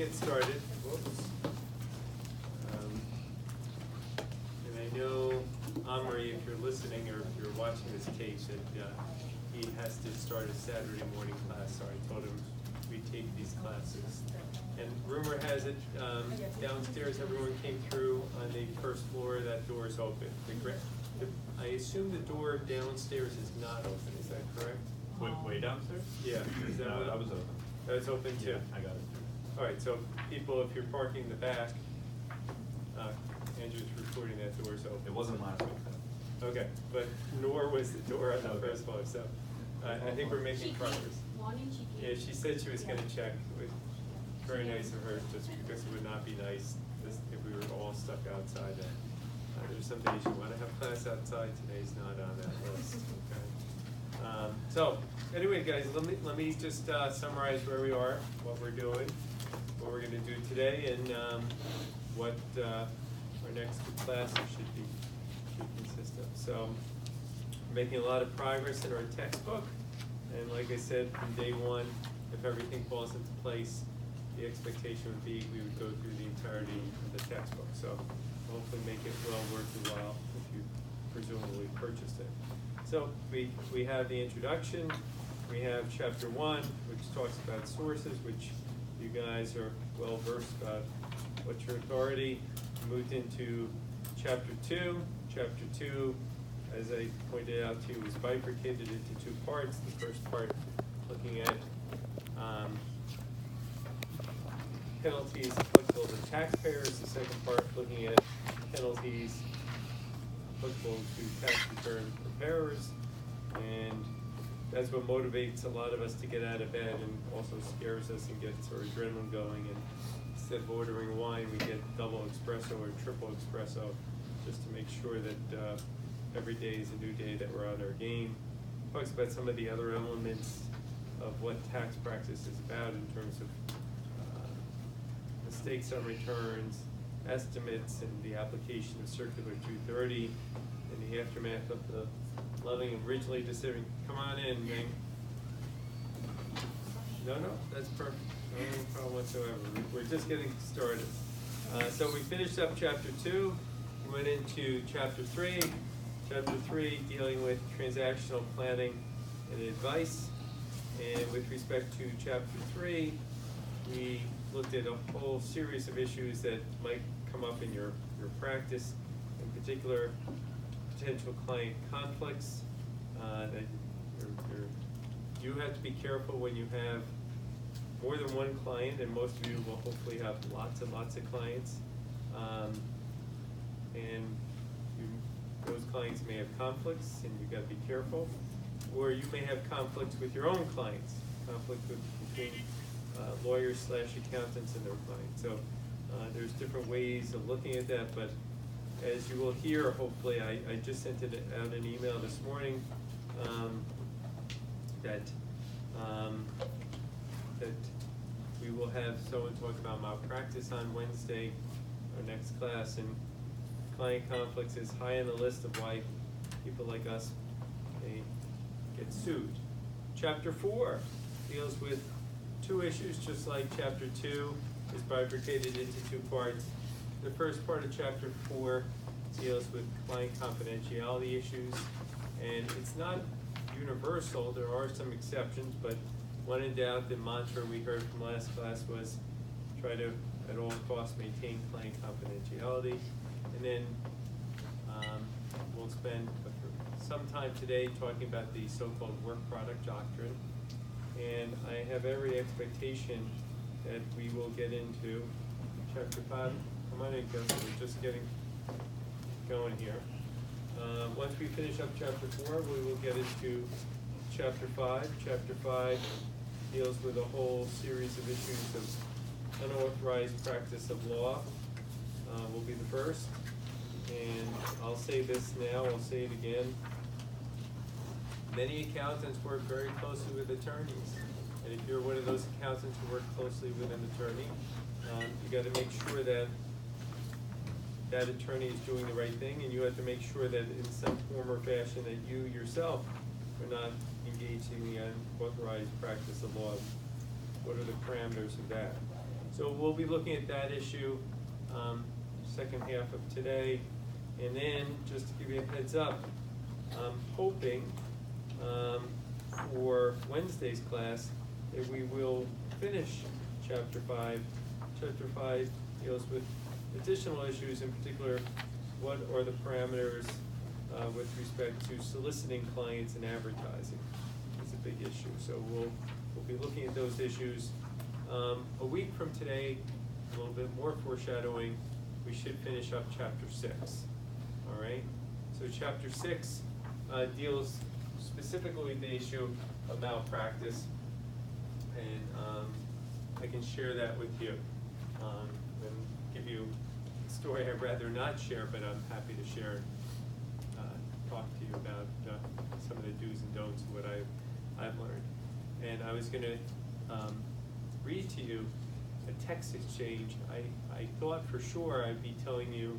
get started. Whoops. And I know, Omri, if you're listening or if you're watching this tape, that he has to start a Saturday morning class, so I told him we take these classes. And rumor has it, downstairs everyone came through on the first floor, that door is open. I assume the door downstairs is not open, is that correct? Way downstairs? Yeah. Is that No, that was open. That was open too? Yeah, I got it. All right, so people, if you're parking in the back, Andrew's recording that door's open. It wasn't last week though. Okay, but nor was the door on the first floor, so I think we're making progress. Yeah, she said she was gonna check. It was very nice of her, just because it would not be nice if we were all stuck outside. There's some days you wanna have class outside, today's not on that list, okay? So, anyway, guys, let me just summarize where we are, what we're doing, what we're gonna do today, and what our next two classes should consist of. So, we're making a lot of progress in our textbook, and like I said, from day one, if everything falls into place, the expectation would be we would go through the entirety of the textbook. So, hopefully make it well worth your while if you presumably purchased it. So we have the introduction, we have chapter 1, which talks about sources, which you guys are well versed about. What's your authority? Moved into chapter 2. Chapter 2, as I pointed out to you, is bifurcated into two parts. The first part looking at penalties applicable to taxpayers. The second part looking at penalties applicable to tax return preparers, and that's what motivates a lot of us to get out of bed and also scares us and gets our adrenaline going. And instead of ordering wine, we get double espresso or triple espresso just to make sure that every day is a new day that we're on our game. Talks about some of the other elements of what tax practice is about in terms of mistakes on returns, estimates, and the application of Circular 230 in the aftermath of the loving and originally decision. Come on in, Ming. No, that's perfect. No problem whatsoever. We're just getting started. So we finished up chapter 2, we went into chapter 3. Chapter 3 dealing with transactional planning and advice. And with respect to chapter 3, we looked at a whole series of issues that might come up in your practice, in particular potential client conflicts, that you have to be careful when you have more than one client, and most of you will hopefully have lots and lots of clients, those clients may have conflicts and you've got to be careful, or you may have conflicts with your own clients, between lawyers / accountants and their clients. So there's different ways of looking at that, but as you will hear, hopefully, I just sent it out an email this morning that we will have someone talk about malpractice on Wednesday, our next class, and client conflicts is high on the list of why people like us may get sued. Chapter 4 deals with two issues, just like chapter 2 is bifurcated into two parts. The first part of chapter 4 deals with client confidentiality issues, and it's not universal. There are some exceptions, but when in doubt, the mantra we heard from last class was try to, at all costs, maintain client confidentiality. And then we'll spend some time today talking about the so-called work product doctrine. And I have every expectation that we will get into chapter 5. Come on in, Gus. We're just getting going here. Once we finish up chapter 4, we will get into chapter 5. Chapter 5 deals with a whole series of issues of unauthorized practice of law. Will be the first. And I'll say this now, I'll say it again. Many accountants work very closely with attorneys. And if you're one of those accountants who work closely with an attorney, you got to make sure that that attorney is doing the right thing, and you have to make sure that in some form or fashion that you yourself are not engaged in the unauthorized practice of law. What are the parameters of that? So we'll be looking at that issue, second half of today. And then, just to give you a heads up, I'm hoping for Wednesday's class that we will finish Chapter 5. Chapter 5 deals with additional issues, in particular, what are the parameters with respect to soliciting clients and advertising. It's a big issue, so we'll be looking at those issues. A week from today, a little bit more foreshadowing, we should finish up Chapter 6. All right? So Chapter 6 deals specifically with the issue of malpractice, and I can share that with you and give you a story I'd rather not share, but I'm happy to share, talk to you about some of the do's and don'ts of what I've learned. And I was going to read to you a text exchange. I thought for sure I'd be telling you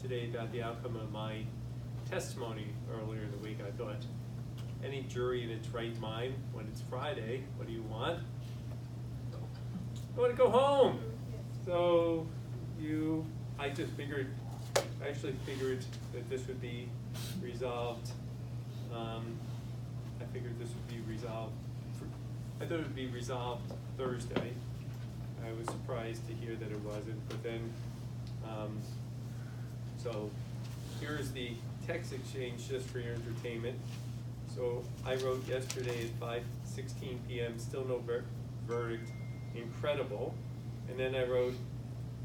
today about the outcome of my testimony earlier in the week. I thought, any jury in its right mind, when it's Friday, what do you want? I want to go home. So I actually figured that this would be resolved. I figured this would be resolved. I thought it would be resolved Thursday. I was surprised to hear that it wasn't, but then, so here's the text exchange just for your entertainment. So I wrote yesterday at 5:16 p.m., still no verdict, incredible. And then I wrote,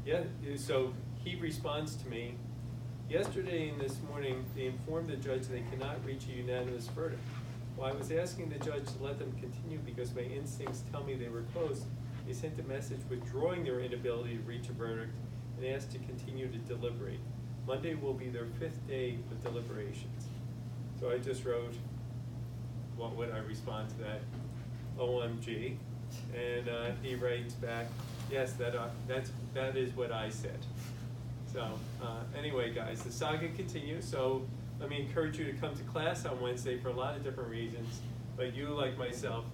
yeah, so he responds to me, yesterday and this morning, they informed the judge they cannot reach a unanimous verdict. Well, I was asking the judge to let them continue because my instincts tell me they were close. They sent a message withdrawing their inability to reach a verdict and asked to continue to deliberate. Monday will be their 5th day of deliberations. So I just wrote, what would I respond to that? OMG. And he writes back, yes, that is what I said. So anyway, guys, the saga continues. So let me encourage you to come to class on Wednesday for a lot of different reasons. But you, like myself,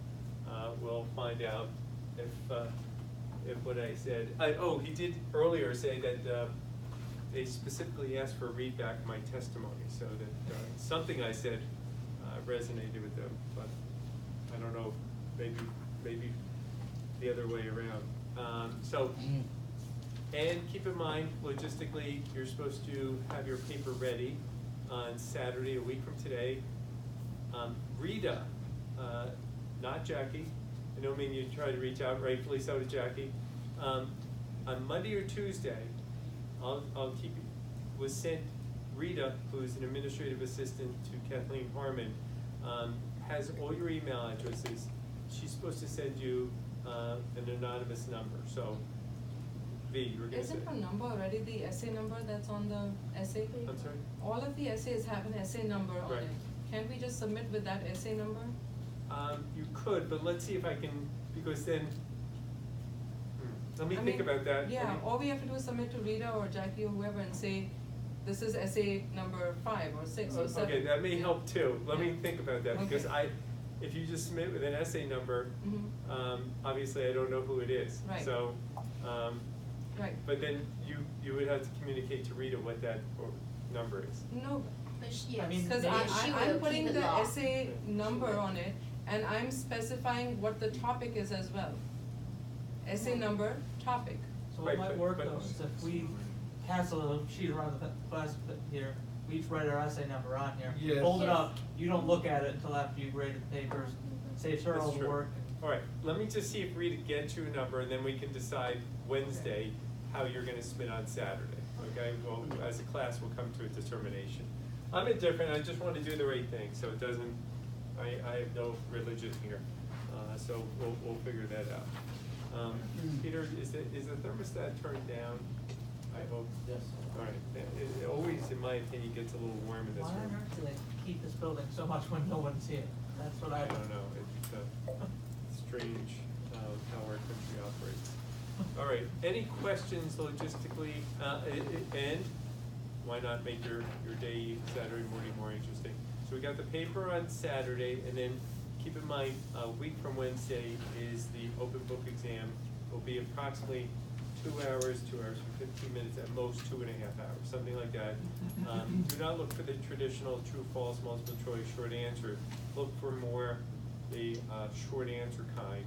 will find out if what I said. He did earlier say that they specifically asked for a readback of my testimony, so that something I said resonated with them. But I don't know, maybe the other way around. And keep in mind, logistically, you're supposed to have your paper ready on Saturday, a week from today. Rita, not Jackie. I don't mean you try to reach out, rightfully so, to Jackie. On Monday or Tuesday, I'll keep you, was sent, Rita, who's an administrative assistant to Kathleen Harmon, has all your email addresses. She's supposed to send you an anonymous number. So, V, you were going to say. Isn't her number already the essay number that's on the essay? I'm sorry? All of the essays have an essay number on Right. it. Can't we just submit with that essay number? You could, but let's see if I can, because then, let me I think mean, about that. Yeah, all we have to do is submit to Rita or Jackie or whoever and say, this is essay number 5 or 6 or 7. Okay, that may help too. Let me Yeah. think about that, because Okay. if you just submit with an essay number, Mhm. obviously I don't know who it is. Right. So, Right. but then you would have to communicate to Rita what that number is. No, Yes. I mean, because Maybe I'm putting the locked. essay number on it and I'm specifying what the topic is as well. Essay number, topic. So what Right, might but- work but- though is if we pass a little sheet around the class here, we each write our essay number on here. Yes. Hold it Yes. up, you don't look at it until after you graded the papers, saves her That's all the true. work. All right, let me just see if Rita gets you a number, and then we can decide Wednesday how you're gonna submit on Saturday, okay? Well, as a class, we'll come to a determination. I'm indifferent, I just wanna do the right thing, so it doesn't, I have no religion here, so we'll figure that out. Peter, is the thermostat turned down? I hope. Yes. All right, it always, in my opinion, gets a little warm in this Why on room. earth do they keep this building so much when no one's here? That's what I I don't know, it's strange how our country operates. All right, any questions logistically, and why not make your day Saturday morning more interesting? So we got the paper on Saturday, and then keep in mind, a week from Wednesday is the open book exam. It'll be approximately 2 hours, 2 hours and 15 minutes, at most 2.5 hours, something like that. Do not look for the traditional true, false, multiple choice, short answer. Look for more the short answer kind.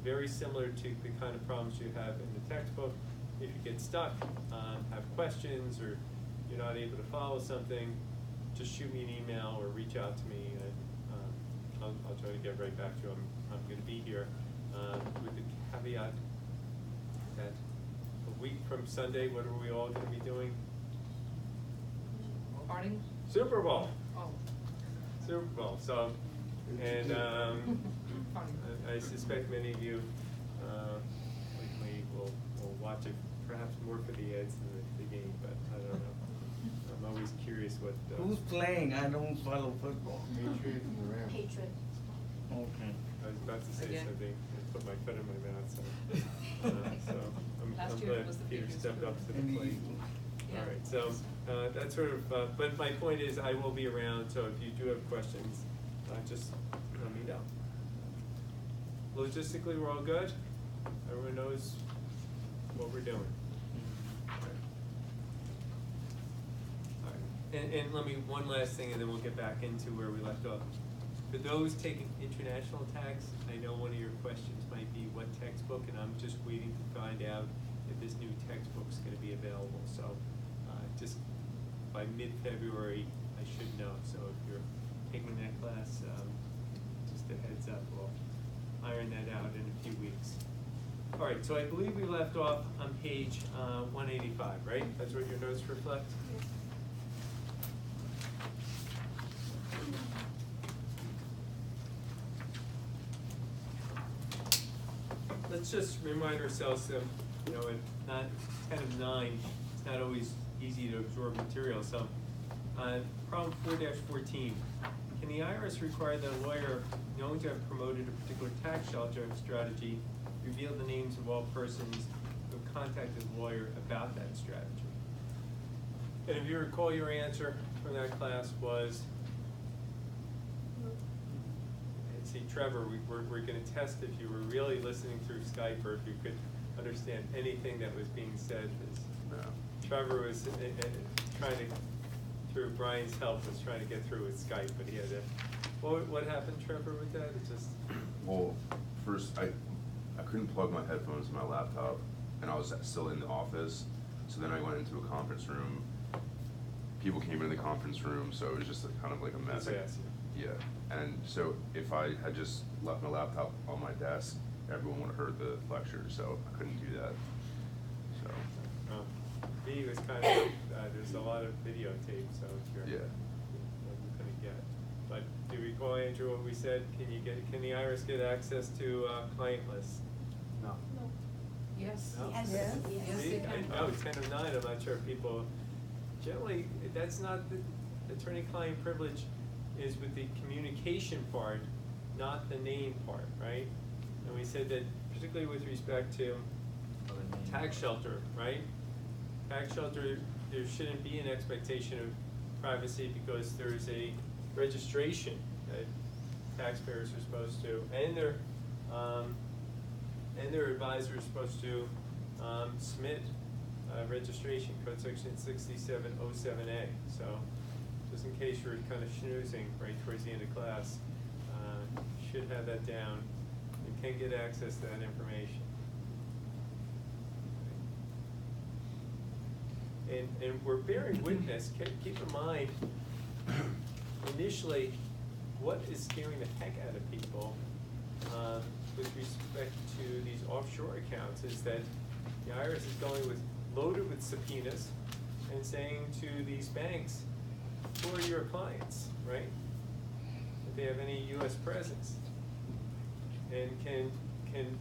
Very similar to the kind of problems you have in the textbook. If you get stuck, have questions, or you're not able to follow something, just shoot me an email or reach out to me, and I'll try to get right back to you. I'm going to be here with the caveat that a week from Sunday, what are we all going to be doing? Parting? Super Bowl. Oh. Super Bowl. So, and Parting. I suspect many of you likely will watch it perhaps more for the ads than the game, but I don't know. I'm always curious what. Who's playing? I don't follow football. Patriots and the Rams. Patriots. Okay. I was about to say Again. something and put my foot in my mouth, so, so Last I'm year it glad was the Peter Patriots stepped too. up to the And the plate. Eagles. Yeah. All right, so that's sort of, but my point is I will be around, so if you do have questions, just let me know. Logistically, we're all good? Everyone knows what we're doing? All right. And let me, one last thing, and then we'll get back into where we left off. For those taking international tax, I know one of your questions might be what textbook, and I'm just waiting to find out if this new textbook's gonna be available. So, just by mid-February, I should know. So if you're taking that class, just a heads up, we'll iron that out in a few weeks. All right, so I believe we left off on page 185, right? That's what your notes reflect? Let's just remind ourselves that, you know, at not 10 of 9, it's not always easy to absorb material. So, problem 4-14. Can the IRS require that a lawyer, known to have promoted a particular tax sheltering strategy, reveal the names of all persons who have contacted the lawyer about that strategy? And if you recall, your answer from that class was, and see, Trevor, we're going to test if you were really listening through Skype or if you could understand anything that was being said. Trevor was trying to, through Brian's help, was trying to get through with Skype, but he had to. What happened, Trevor, with that? It just. Well, first I couldn't plug my headphones in my laptop, and I was still in the office. So then I went into a conference room. People came into the conference room, so it was just kind of like a mess. Yeah, and so if I had just left my laptop on my desk, everyone would have heard the lecture. So I couldn't do that. So. He was kind of, there's a lot of videotape, so if you're, Yeah. you couldn't get. But do you recall, Andrew, what we said? Can the IRS get access to client lists? No. Yes. No? Yes. Yes, See, they can. I know, 10 of 9, I'm not sure if people, generally, that's not, the attorney-client privilege is with the communication part, not the name part, right? And we said that particularly with respect to tax shelter, right? Tax shelter, there shouldn't be an expectation of privacy because there's a registration that taxpayers are supposed to, and their advisor is supposed to submit registration, code section 6707A. So, just in case you're kind of schnoozing right towards the end of class, you should have that down and can get access to that information. And we're bearing witness, keep in mind, initially, what is scaring the heck out of people with respect to these offshore accounts is that the IRS is going loaded with subpoenas and saying to these banks, who are your clients, right? If they have any US presence. And can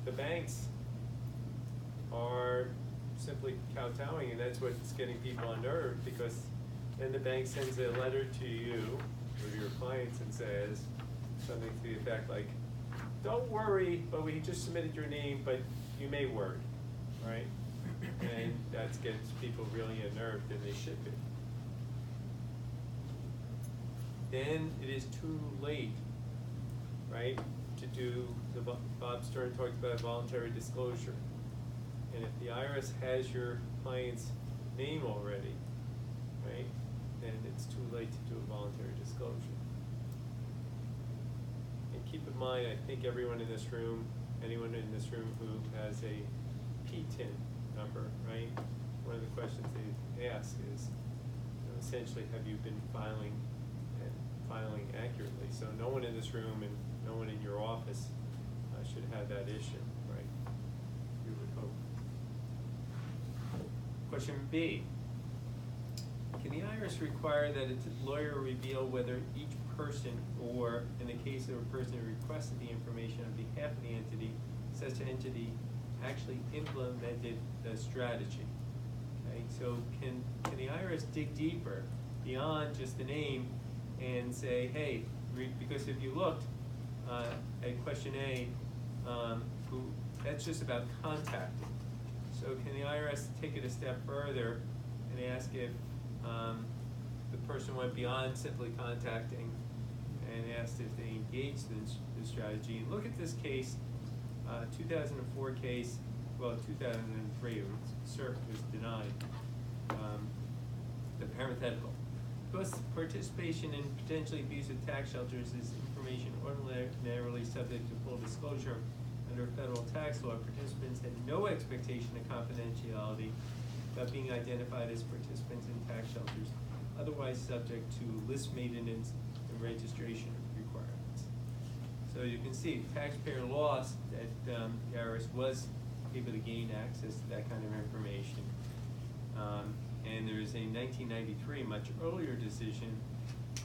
the banks are simply kowtowing, and that's what's getting people unnerved, because then the bank sends a letter to you or your clients and says something to the effect like, don't worry, but we just submitted your name, but you may worry, right? And that gets people really unnerved, and they should be. Then it is too late, right, to do Bob Stern talked about voluntary disclosure. And if the IRS has your client's name already, right, then it's too late to do a voluntary disclosure. And keep in mind, I think everyone in this room, anyone in this room who has a PTIN number, right, one of the questions they ask is, essentially, have you been filing and filing accurately? So no one in this room and no one in your office should have that issue, right? We would hope. Question B. Can the IRS require that its lawyer reveal whether each person, or in the case of a person who requested the information on behalf of the entity, such entity actually implemented the strategy? Okay, so can the IRS dig deeper beyond just the name and say, hey, because if you looked at question A, that's just about contacting. So can the IRS take it a step further and ask if the person went beyond simply contacting and asked if they engaged in the strategy? And look at this case, 2004 case, well, 2003, CERC was denied. The parenthetical. Because participation in potentially abusive tax shelters is information ordinarily subject to full disclosure under federal tax law, participants had no expectation of confidentiality about being identified as participants in tax shelters, otherwise subject to list maintenance and registration requirements. So you can see taxpayer loss that the IRS was able to gain access to that kind of information. And there is a 1993, much earlier decision,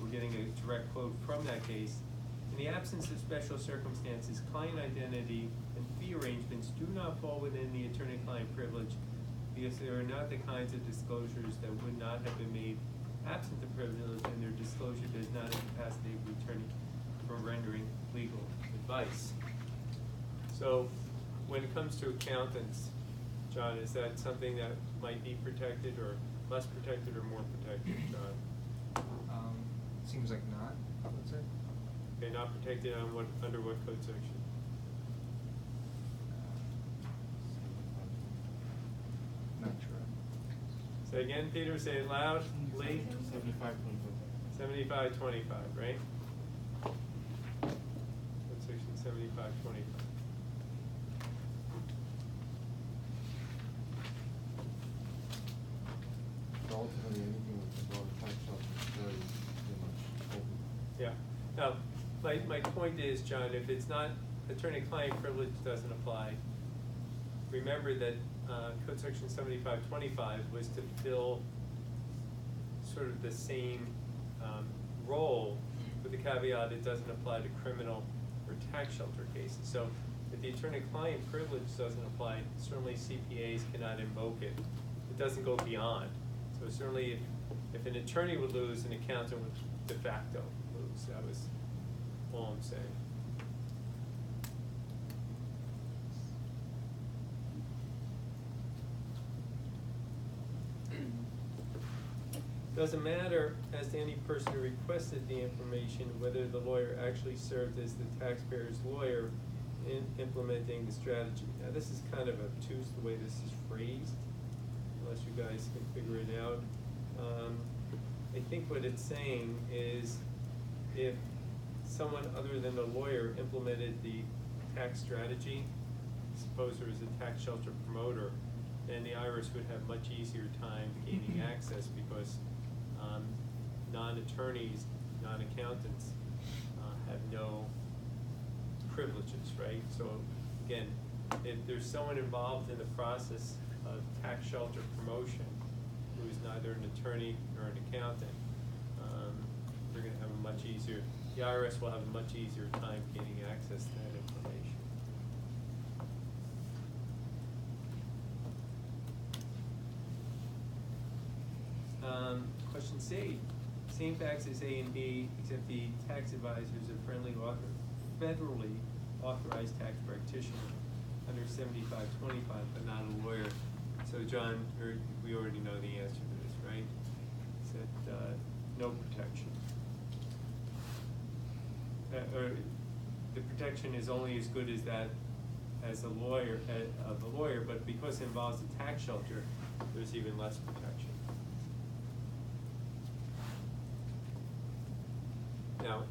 we're getting a direct quote from that case. In the absence of special circumstances, client identity and fee arrangements do not fall within the attorney-client privilege because they are not the kinds of disclosures that would not have been made absent the privilege, and their disclosure does not incapacitate the attorney from rendering legal advice. So when it comes to accountants, John, is that something that might be protected or less protected or more protected, John? Seems like not, I would say. Okay, not protected on what, under what code section? Not sure. Say again, Peter, say it loud, Lee? 75.5. 7525, right? Code section 7525. So ultimately, anything with the tax shelter is very much open. Yeah. Now, my point is, John, if it's not, attorney-client privilege doesn't apply. Remember that Code Section 7525 was to fill sort of the same role, with the caveat it doesn't apply to criminal or tax shelter cases. So if the attorney-client privilege doesn't apply, certainly CPAs cannot invoke it. It doesn't go beyond. So certainly if an attorney would lose, an accountant would de facto lose. That was all I'm saying. Doesn't matter as to any person who requested the information whether the lawyer actually served as the taxpayer's lawyer in implementing the strategy. Now this is kind of obtuse the way this is phrased, unless you guys can figure it out. I think what it's saying is if someone other than the lawyer implemented the tax strategy, suppose there was a tax shelter promoter, then the IRS would have much easier time gaining access because non-attorneys, non-accountants have no privileges, right? So again, if there's someone involved in the process of tax shelter promotion who is neither an attorney nor an accountant, they're going to have a much easier, the IRS will have a much easier time gaining access to that information. Question C. Same facts as A and B, except the tax advisors are federally authorized tax practitioner under 7525, but not a lawyer. So John, we already know the answer to this, right? It's that no protection. Or the protection is only as good as that as a lawyer, but because it involves a tax shelter, there's even less protection. Now,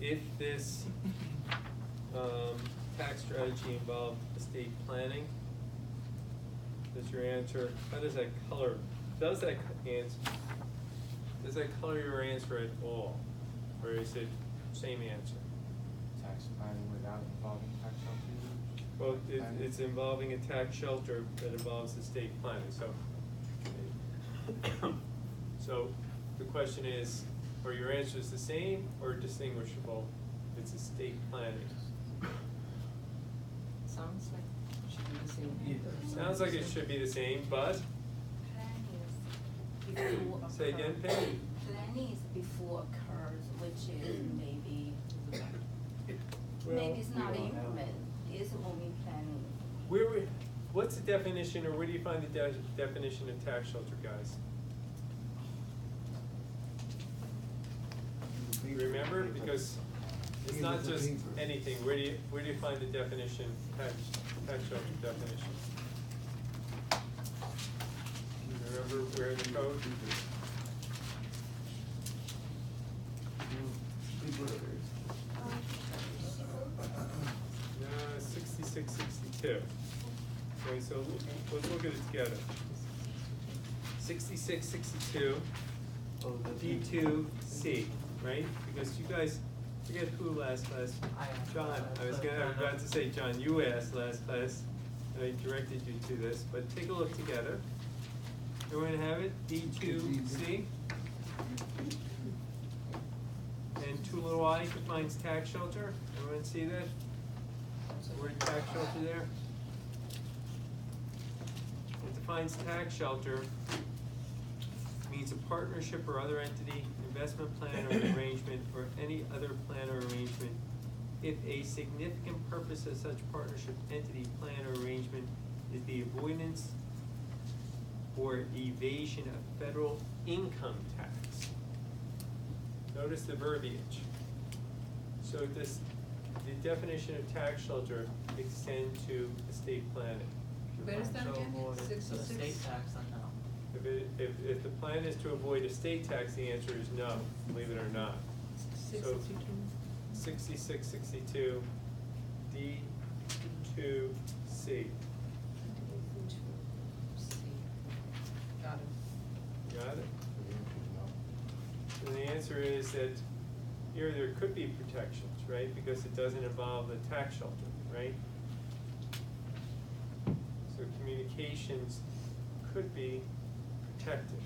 if this tax strategy involved estate planning, does your answer, how does that color, does that color your answer at all? Or is it same answer? Tax planning without involving tax shelter? Well, it's involving a tax shelter that involves estate planning, so. So, the question is, are your answers the same or distinguishable? It's estate planning. Sounds like it should be the same. Yeah. Sounds like it should be the same, but, Planning is before say again, occurs. Peggy? Planning is before occurs, which is maybe, Well, maybe it's not we don't have- implement, it's only planning. What's the definition, or where do you find the definition of tax shelter, guys? Remember, because it's Yeah, not with the just paper. anything, where do you find the definition, tax shelter definition? You remember where in the code? No, 66, 62. Okay, so let's look at it together. 66, 62. Oh, the D2C, right? Because you guys, forget who last class? I asked John, last I was class, about to say, John, you asked last class, and I directed you to this, but take a look together. Everyone have it, D2C? And 2 little I defines tax shelter, everyone see that? Word tax shelter there? It defines tax shelter means a partnership or other entity, investment plan or arrangement, or any other plan or arrangement if a significant purpose of such partnership, entity, plan, or arrangement is the avoidance or evasion of federal income tax. Notice the verbiage. So the definition of tax shelter extend to estate planning. Where is that So again? avoid the 66? state tax, then no. If the plan is to avoid estate tax, the answer is no, believe it or not. 62. 66, 62, D2C. Got it. Got it? So the answer is no. And the answer is that here there could be protections, right? Because it doesn't involve the tax shelter, right? So communications could be protected,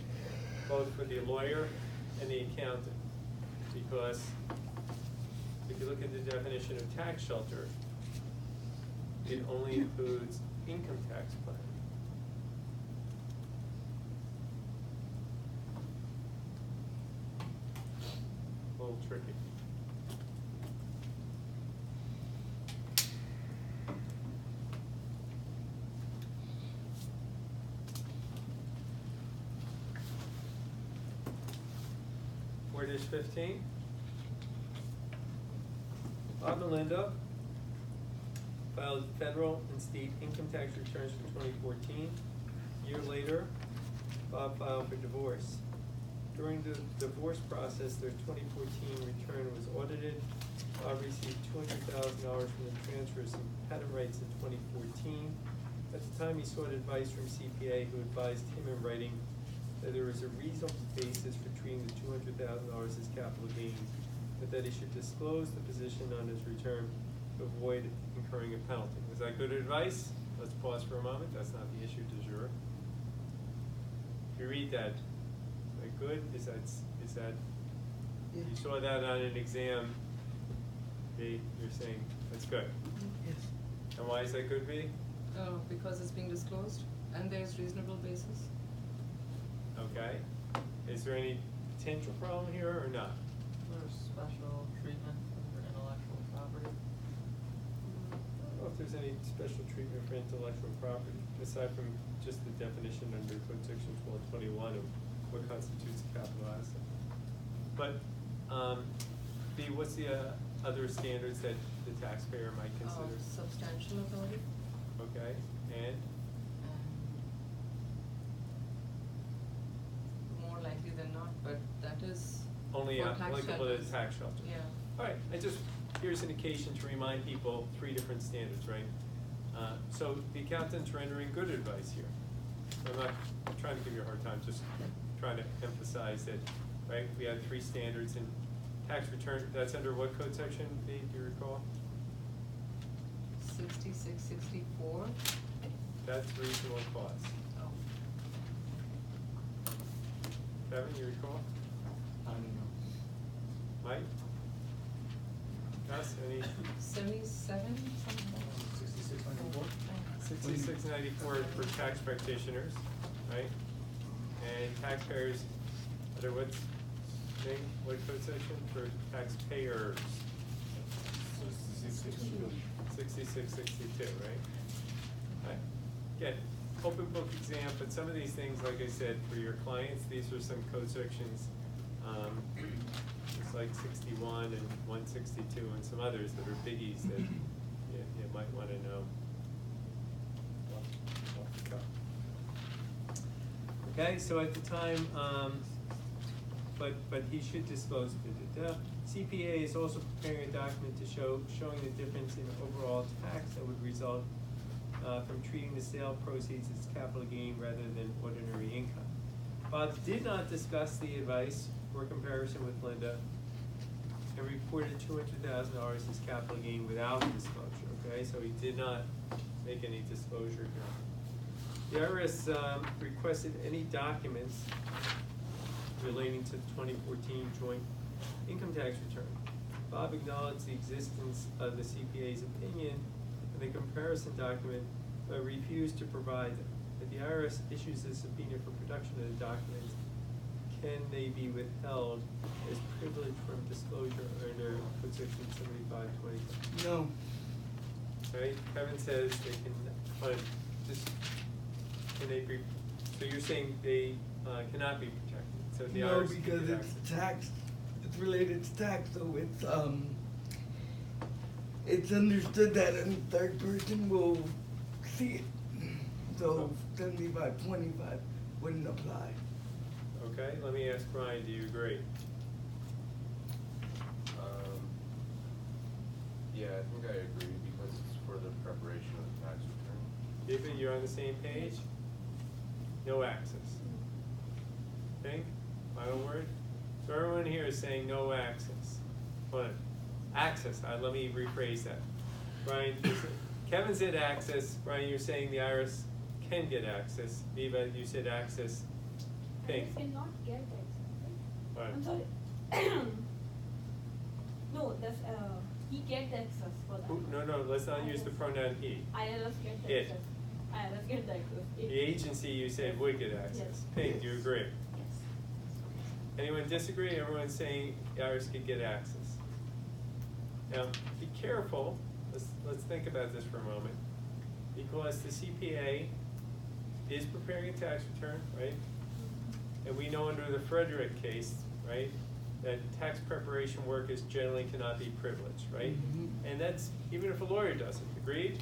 both for the lawyer and the accountant. Because if you look at the definition of tax shelter, it only includes income tax planning. A little tricky. Where is 15? Bob and Linda filed federal and state income tax returns for 2014. A year later, Bob filed for divorce. During the divorce process, their 2014 return was audited. Bob received $200,000 from the transfer of some patent rights in 2014. At the time, he sought advice from CPA, who advised him in writing that there was a reasonable basis for treating the $200,000 as capital gains, but that he should disclose the position on his return to avoid incurring a penalty. Was that good advice? Let's pause for a moment. That's not the issue du jour. If you read that, is that good? Is that you saw that on an exam? B, you're saying that's good. Yes. And why is that good, B? Because it's being disclosed and there's reasonable basis. Okay. Is there any potential problem here or not? There's special treatment for intellectual property. I don't know if there's any special treatment for intellectual property, aside from just the definition under code section 1221 of what constitutes a capital asset. But, B, what's the other standards that the taxpayer might consider. Substantial authority. Okay, and More likely than not, but that is. only for tax applicable to shelters. tax shelter. Yeah. All right, here's an occasion to remind people three different standards, right? So the accountant's rendering good advice here. I'm not trying to give you a hard time, just trying to emphasize that, right? We have three standards in tax return, that's under what code section, Dave, do you recall? 66, 64. That's reasonable cause. Oh. Kevin, you recall? I don't know. Mike? Gus, any? 77, something like that. 6694. 6694 for tax practitioners, right? And taxpayers, under what's name, what code section for taxpayers? 6662, right? Right. Again, open book exam, but some of these things, like I said, for your clients, these are some code sections. It's like 61 and 162 and some others that are biggies that you might want to know. Okay, so at the time, but he should disclose it. CPA is also preparing a document to showing the difference in overall tax that would result from treating the sale proceeds as capital gain rather than ordinary income. Bob did not discuss the advice for comparison with Linda and reported $200,000 as capital gain without disclosure, okay? So he did not make any disclosure here. The IRS requested any documents relating to the 2014 joint income tax return. Bob acknowledged the existence of the CPA's opinion and the comparison document, but refused to provide them. If the IRS issues a subpoena for production of the documents, can they be withheld as privilege from disclosure under code section 7525? No, Right, Kevin says they can, just, can they be, so you're saying they cannot be protected, so the no, IRS can because get it's access. tax, it's related to tax, so it's understood that a third person will see it. So 75-25 wouldn't apply. Okay, let me ask Brian, do you agree? Yeah, I think I agree because it's for the preparation of the tax return. David, you're on the same page? No access. Okay, final word? So everyone here is saying no access. What? Access, let me rephrase that. Brian, Kevin said access, Brian, you're saying the IRS can get access. Viva, you said access. Pink. I cannot get access, right? What? I'm sorry. No, that's, he get the access for that. No, let's not use the pronoun he. IRS get the It. access. IRS get the access. It. The agency you said would get access. Yes. Pink, do you agree? Yes. Anyone disagree? Everyone's saying the IRS could get access. Now, be careful, let's think about this for a moment, because the CPA is preparing a tax return, right? And we know under the Frederick case, right, that tax preparation work is generally cannot be privileged, right? Mhm. And that's, even if a lawyer doesn't, agreed?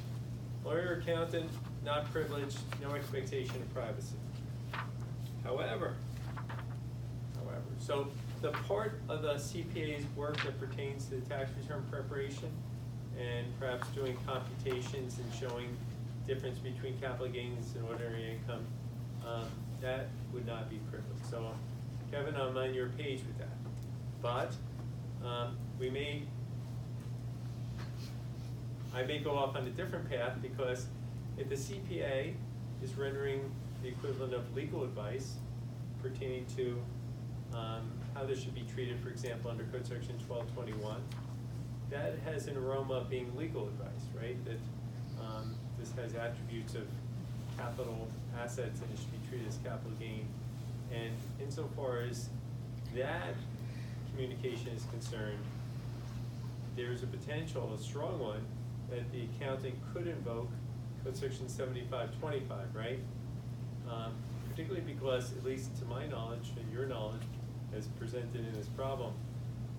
Lawyer, accountant, not privileged, no expectation of privacy. However, so the part of the CPA's work that pertains to the tax return preparation and perhaps doing computations and showing difference between capital gains and ordinary income, that would not be privileged. So Kevin, I'm on your page with that. But I may go off on a different path, because if the CPA is rendering the equivalent of legal advice pertaining to how this should be treated, for example, under Code Section 1221, that has an aroma of being legal advice, right? That this has attributes of capital assets and it should be treated as capital gain. And insofar as that communication is concerned, there's a potential, a strong one, that the accountant could invoke Code Section 7525, right? Particularly because, at least to my knowledge and your knowledge, as presented in this problem,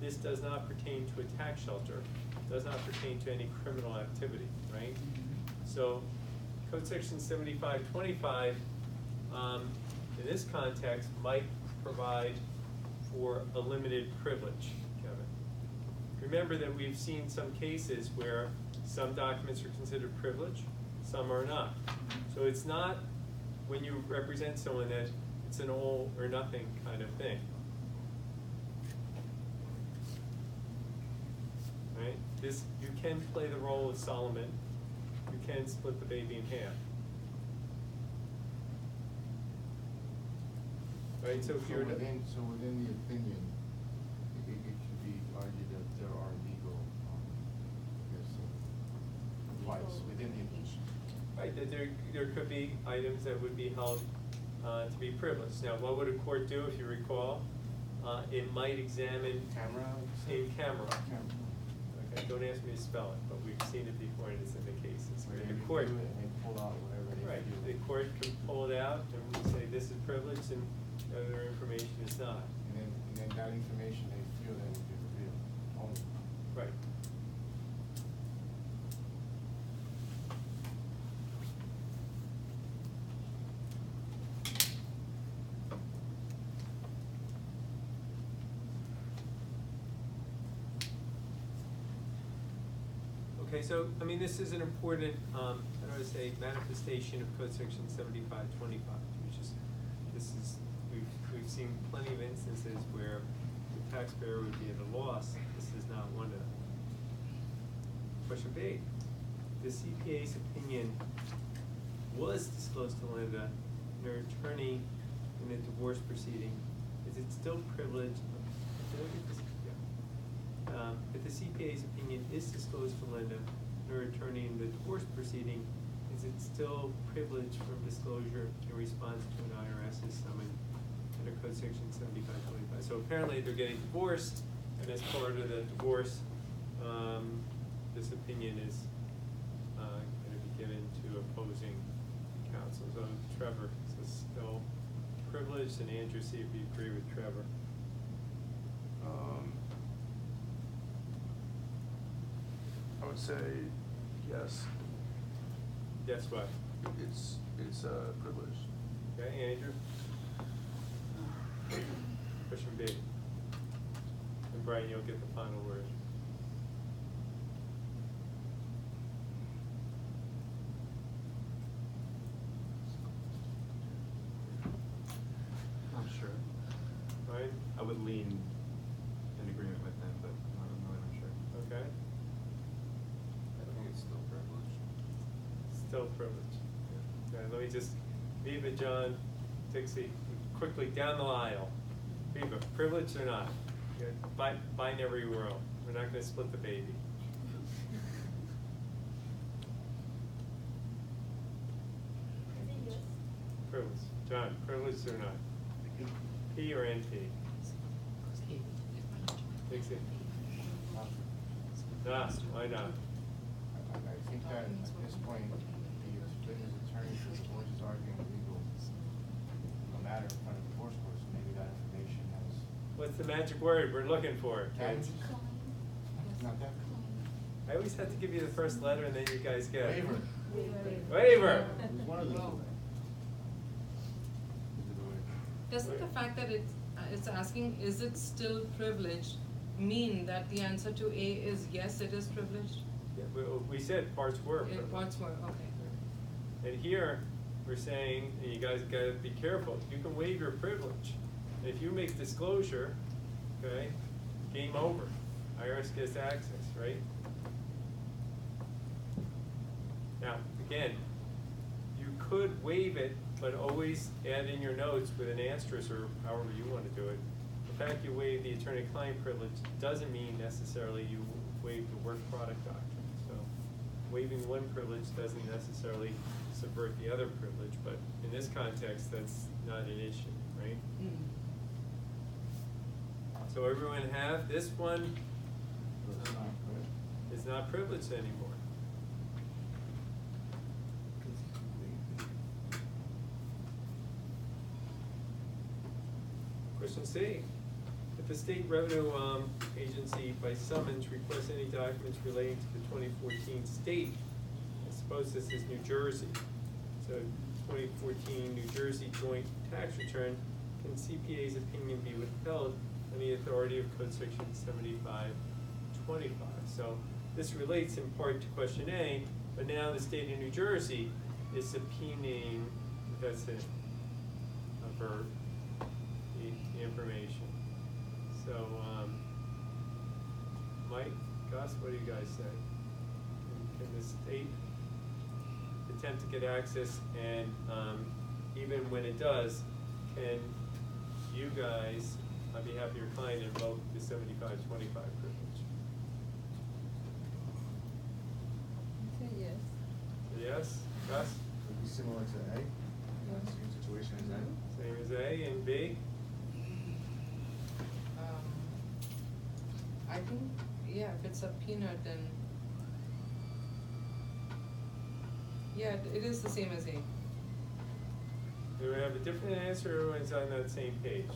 this does not pertain to a tax shelter. does not pertain to any criminal activity, right? So, Code Section 7525, in this context, might provide for a limited privilege, Kevin. Remember that we've seen some cases where some documents are considered privileged, some are not. So it's not, when you represent someone, that it's an all or nothing kind of thing. Right? This, you can play the role of Solomon. You can split the baby in half. Right, so if you're So within the opinion, it could be argued that there are legal, rights within the opinion. right, that there could be items that would be held to be privileged. Now, what would a court do, if you recall? It might examine Camera? in camera. Camera. Okay, don't ask me to spell it, but we've seen it before and it's in the cases. Where Where they the court, review it and they pull out whatever they right, feel. the court can pull it out and we say this is privileged and other information is not. And then that information they feel that would be revealed only. Right. Okay, so, I mean, this is an important, how do I say, manifestation of Code Section 7525, which is, this is, we've seen plenty of instances where the taxpayer would be at a loss. This is not one of them. Question B, the CPA's opinion was disclosed to Linda and her attorney in a divorce proceeding. Is it still privileged? Did I get this? Yeah. If the CPA's opinion is disclosed to Linda and her attorney in the divorce proceeding, is it still privileged from disclosure in response to an IRS's summons under Code Section 7525? So apparently they're getting divorced, and as part of the divorce, this opinion is going to be given to opposing counsel. So Trevor, is this still privileged? And Andrew, see if you agree with Trevor. I would say yes. Yes, what? It's privileged. Okay, Andrew? Question B. And Brian, you'll get the final word. Not sure. Right? I would lean in agreement with them, but I'm really not sure. Okay. I think it's still privileged. Still privileged. Okay, let me just, Viva, John, Dixie, quickly down the aisle. Viva, privileged or not? Good. Binary world. We're not gonna split the baby. I think yes. Privileged. John, privileged or not? P or NP? Dixie? Nah, why not? I think that at this point, the witness attorney for divorce is arguing legal, no matter in front of the divorce court, so maybe that information has. What's the magic word we're looking for, kids? Not that. I always have to give you the first letter and then you guys get it. Waiver. Waiver! It was one of the two. Doesn't the fact that it's asking, is it still privileged, mean that the answer to A is yes, it is privileged? Yeah, we said parts were privileged. Parts were, okay. And here, we're saying, and you guys gotta be careful, you can waive your privilege. And if you make disclosure, okay, game over. IRS gets access, right? Now, again, you could waive it, but always add in your notes with an asterisk or however you wanna do it. The fact you waive the attorney-client privilege doesn't mean necessarily you waive the work product doctrine. So waiving one privilege doesn't necessarily subvert the other privilege, but in this context, that's not an issue, right? So everyone have, this one is not privileged anymore. Question C. The If the state revenue, agency by summons requests any documents relating to the 2014 state, I suppose this is New Jersey. So 2014 New Jersey joint tax return, can CPA's opinion be withheld on the authority of Code Section 7525? So this relates in part to question A, but now the state of New Jersey is subpoenaing, that's it, a verb, the information. So, Mike, Gus, what do you guys say? Can the state attempt to get access, and even when it does, can you guys, on behalf of your client, invoke the 7525 privilege? Say yes. Yes, Gus? Would be similar to A, same situation as A. Same as A and B? I think, yeah, if it's a peanut, then, yeah, it is the same as A. Do we have a different answer, or everyone's on that same page?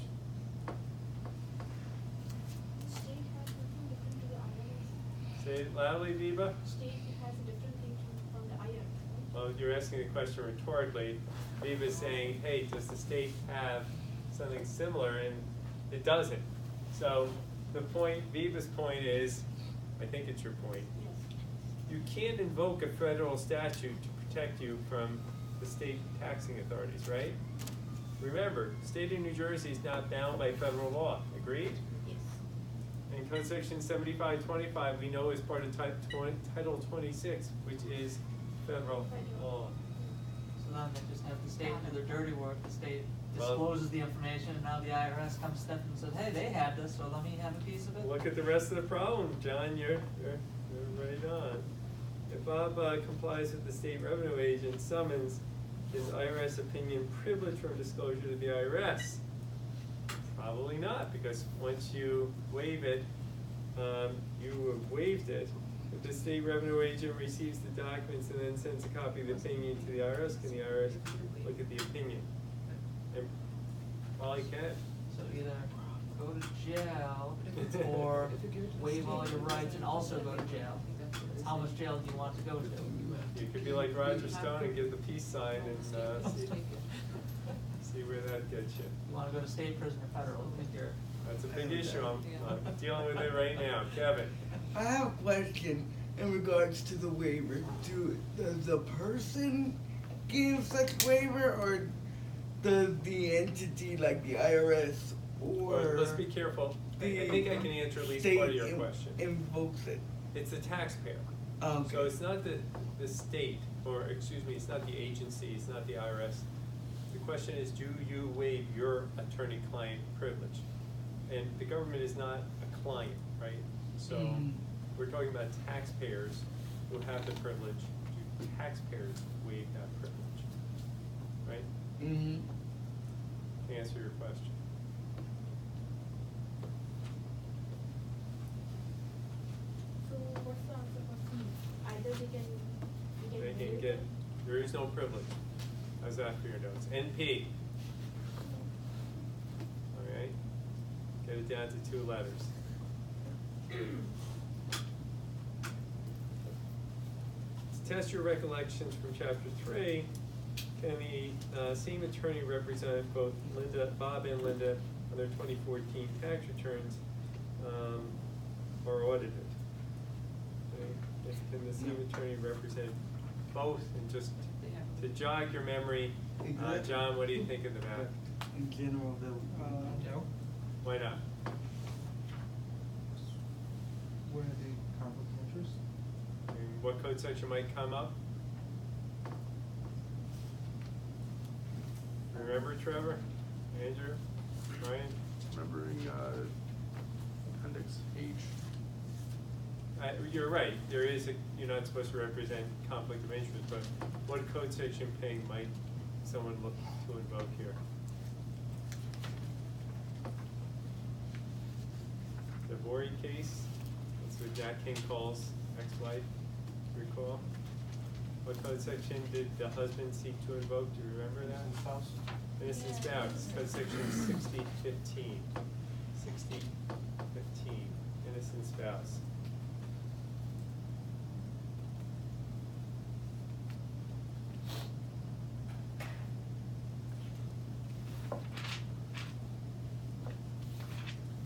State has something different to the IRS. Say it loudly, Viva. State has a different thing from the IRS, right? Well, you're asking the question rhetorically. Viva's saying, hey, does the state have something similar? And it doesn't. So the point, Viva's point is, I think it's your point. Yes. You can't invoke a federal statute to protect you from the state taxing authorities, right? Remember, the state of New Jersey is not bound by federal law, agreed? Yes. And Code Section 7525, we know is part of Title 26, which is federal law. So then they just have the state do their dirty work, the state Well- discloses the information, and now the IRS comes stepping and says, hey, they had this, so let me have a piece of it. Look at the rest of the problem, John, you're right on. If Bob complies with the state revenue agent summons, is IRS opinion privileged from disclosure to the IRS? Probably not, because once you waive it, you have waived it. If the state revenue agent receives the documents and then sends a copy of the opinion to the IRS, can the IRS look at the opinion? And probably can. So either go to jail, or waive all your rights and also go to jail. How much jail do you want to go to? You could be like Roger Stone and give the peace sign and see where that gets you. You wanna go to state prison or federal, I think you're. That's a big issue, I'm dealing with it right now. Kevin? I have a question in regards to the waiver. Does the person give such waiver, or does the entity like the IRS or? Well, let's be careful. I think I can answer at least part of your question. Invokes it. It's the taxpayer. Okay. So it's not the state, or excuse me, it's not the agency, it's not the IRS. The question is, do you waive your attorney-client privilege? And the government is not a client, right? So we're talking about taxpayers who have the privilege. Do taxpayers waive that privilege? Right? Mm-hmm. To answer your question. So what's the answer for C? Either they They can get, there is no privilege. How's that for your notes? NP. All right. Get it down to 2 letters. To test your recollections from chapter 3, can the same attorney represent both Bob and Linda on their 2014 tax returns or audited? Okay. Can the same attorney represent both? And just to jog your memory, John, what do you think of the map? In general, No. Why not? Where are the conflict of interest? And what code section might come up? Remember, Trevor? Andrew? Ryan? Remembering appendix H. You're right, there is you're not supposed to represent conflict of interest, but what code section ping might someone look to invoke here? The Vori case, that's what Jack King calls ex-wife, recall? What code section did the husband seek to invoke, do you remember that? Spouse. Innocent spouse, code section 6015. 6015, innocent spouse.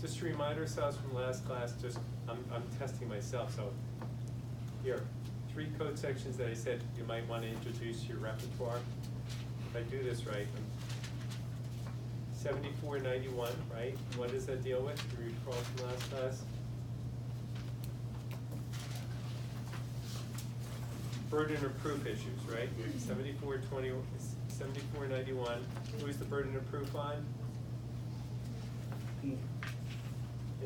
Just to remind ourselves from last class, I'm testing myself, so here, 3 code sections that I said you might want to introduce to your repertoire. If I do this right, 7491, right? What does that deal with? Do you recall from last class? Burden of proof issues, right? 7491. Who's the burden of proof on?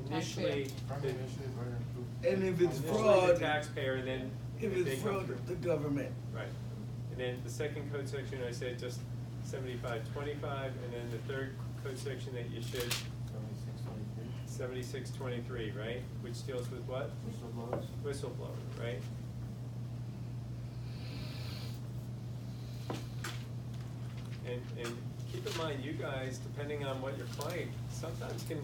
Initially, From initially burden of proof. And if it's initially fraud, the taxpayer, and then if they it's come fraud, through. the government. Right. And then the second code section, I said just 7525, and then the third code section that you should, 7623, right? Which deals with what? Whistleblowers. Whistleblower, right? And keep in mind, you guys, depending on what your client, sometimes can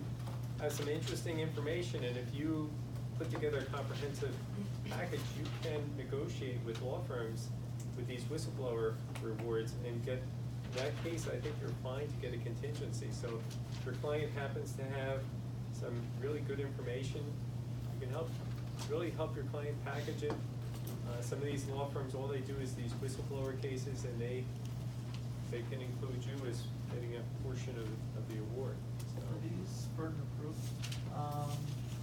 have some interesting information, and if you put together a comprehensive package, you can negotiate with law firms with these whistleblower rewards and get, in that case, I think you're fine to get a contingency. So if your client happens to have some really good information, you can really help your client package it. Some of these law firms, all they do is these whistleblower cases, and they can include you as getting a portion of the award. So. For these burden of proof,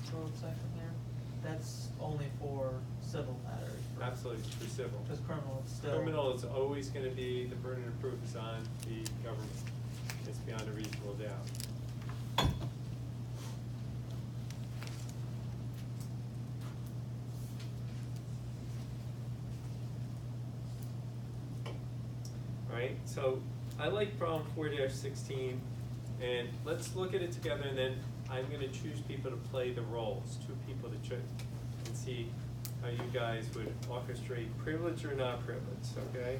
code section there, that's only for civil matters. Absolutely, it's for civil. Because criminal, it's still. Criminal is always gonna be, the burden of proof is on the government. It's beyond a reasonable doubt. Alright, so I like problem 4-16, and let's look at it together, and then I'm gonna choose people to play the roles, 2 people to choose, and see how you guys would orchestrate privilege or not privilege, okay?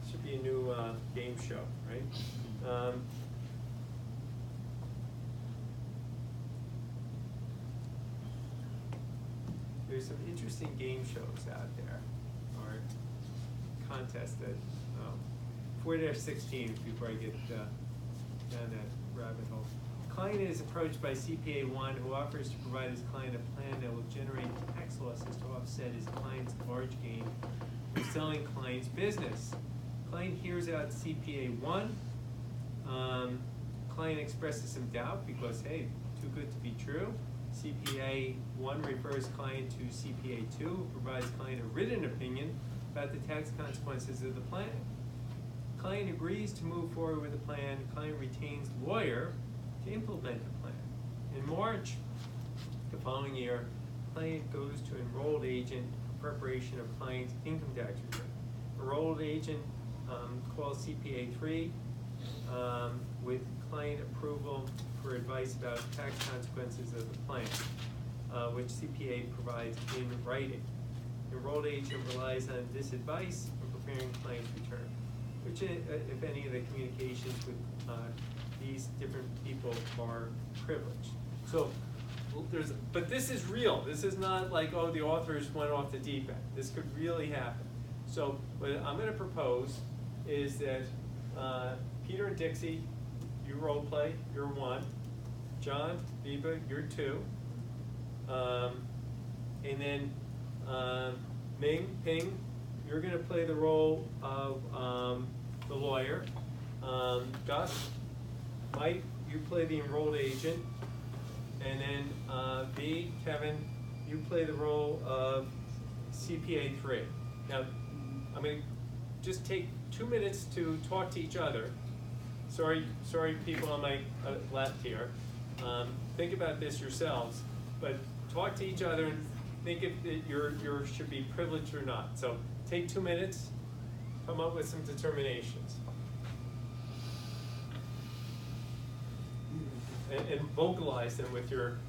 Should be a new game show, right? There's some interesting game shows out there, or contests that, 4-16, before I get down that rabbit hole. Client is approached by CPA 1 who offers to provide his client a plan that will generate tax losses to offset his client's large gain from selling client's business. Client hears out CPA 1. Client expresses some doubt because, hey, too good to be true. CPA 1 refers client to CPA 2, who provides client a written opinion about the tax consequences of the plan. Client agrees to move forward with the plan. Client retains lawyer to implement the plan. In March the following year, client goes to enrolled agent for preparation of client's income tax return. Enrolled agent calls CPA 3 with client approval for advice about tax consequences of the plan, which CPA provides in writing. Enrolled agent relies on this advice in preparing client's return, which, if any of the communications with these different people are privileged. So but this is real. This is not like, oh, the authors went off the deep end. This could really happen. So what I'm going to propose is that Peter and Dixie, you role play, you're 1. John, Viva, you're 2. And then Ming, Ping, you're going to play the role of the lawyer. Gus, Mike, you play the enrolled agent. And then B, Kevin, you play the role of CPA 3. Now, I'm going to just take 2 minutes to talk to each other. Sorry, people on my left here. Think about this yourselves, but talk to each other and think if you should be privileged or not. So take 2 minutes, come up with some determinations. And vocalize them with your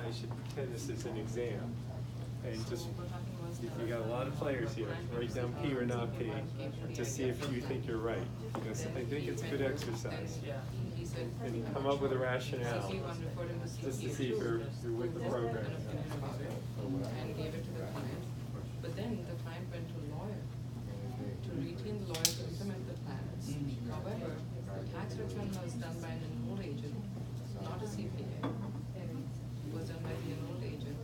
I should pretend this is an exam. And just, you got a lot of players here, write down P or not P, to see if you think you're right. Because I think it's a good exercise. And you come up with a rationale, just to see if you're with the program. And gave it to the client. But then the client went to a lawyer to retain the lawyer to implement the plan. However, the tax return was done by an enrolled agent, not a CPA. It was done by the enrolled agent.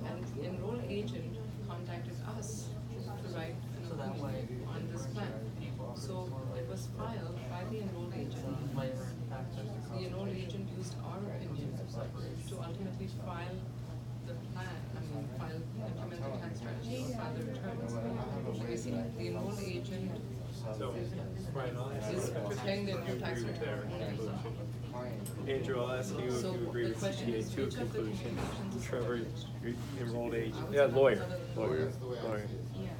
And the enrolled agent contacted us to write an opinion on this plan. So it was filed by the enrolled agent. The enrolled agent used our opinion to ultimately file the plan, implement the tax strategy, or file the returns. Basically, the enrolled agent So, Brian, I'll ask you is if preparing the income tax you agree with their return. conclusion. Andrew, I'll ask you if So you agree the with question CPA is, two which of the conclusion. conclusions- Trevor, you enrolled agent, yeah, lawyer. Lawyer.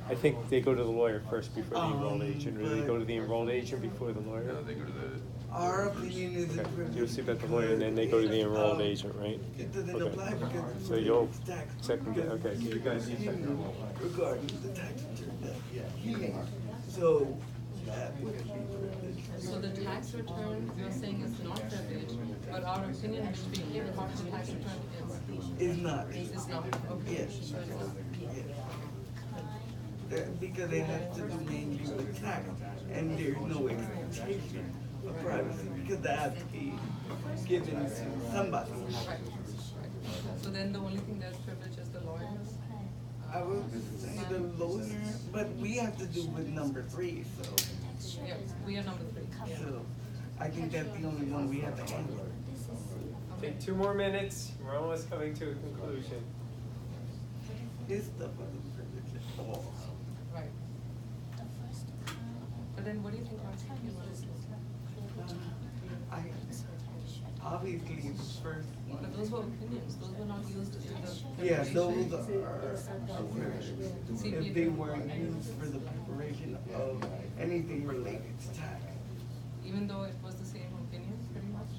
I think they go to the lawyer first before the enrolled agent, or they go to the enrolled agent before the lawyer? No, they go to the. Our opinion is Okay, a privilege. you'll see about the lawyer, and then they go to the enrolled agent, right? It doesn't Okay. apply because. So you'll it's tax. second guess, okay, so you guys need second. Regarding the tax return that he made. So that would be privilege. So the tax return, you're saying is not privileged, but our opinion which we give about the tax return Is not. is not, okay. Yes. So it's not. Yes. Because it has to do mainly with tax, and there's no expectation of privacy, because that has to be given to somebody. Right. So then the only thing that's privileged is the lawyers? I would say the lawyer, but we have to do with number 3, so, Yeah, we are number 3, yeah. so I think that's the only one we have to handle. Take 2 more minutes, we're almost coming to a conclusion. His stuff wasn't privileged at all. Right. But then what do you think our CPA was? I, obviously, the first one. But those were opinions, those were not used in the. Yeah, those are, if they weren't used for the preparation of anything related to tax. Even though it was the same opinion, pretty much?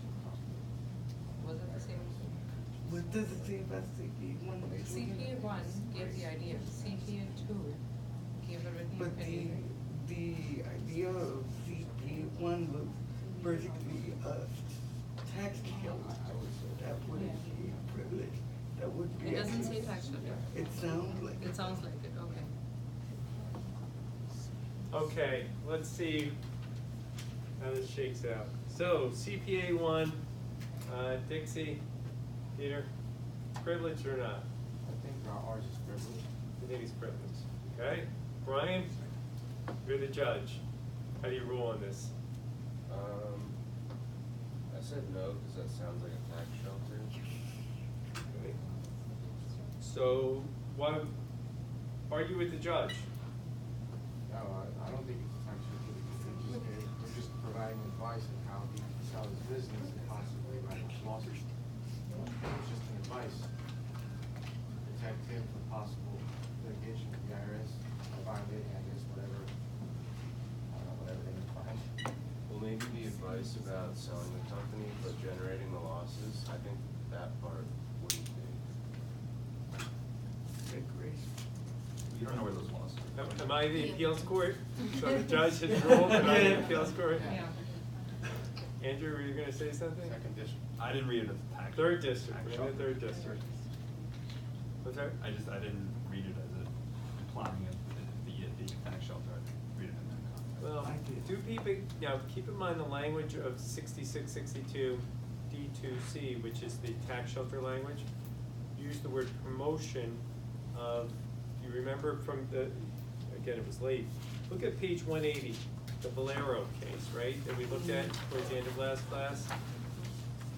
Was it the same opinion? What does it say about CPA 1? CPA 1 gave the idea, CPA 2 gave a written But opinion. the idea of CPA 1 was basically a tax shelter. That wouldn't be a privilege. That would be. It doesn't say tax shelter. It sounds like. It sounds like it, okay. Okay, let's see how this shakes out. So, CPA 1, Dixie, Peter, privileged or not? I think ours is privileged. I think it's privileged. Okay? Brian, you're the judge. How do you rule on this? I said no, because that sounds like a tax shelter. Okay. So, why argue with the judge? No, I don't think it's a tax shelter because they're just providing advice on how he can sell his business and possibly write losses. It's just an advice to protect him from possible litigation with the IRS, violating, I guess, whatever, I don't know, whatever they can find. Well, maybe the advice about selling the company but generating the losses, I think that part wouldn't be. Good grace. You don't know where those losses are. Am I the appeals court? So the judge has ruled and I'm the appeals court? Yeah. Andrew, were you gonna say something? Second district. I didn't read it as a tax. Third district, tax we're in the shelter. third district. What's that? I didn't read it as implying the tax shelter. I read it in that context. Well, I did. do people, now, keep in mind the language of 6662 D2C, which is the tax shelter language. Use the word promotion of, you remember from the, again, it was late. Look at page 180, the Valero case, right, that we looked at towards the end of last class.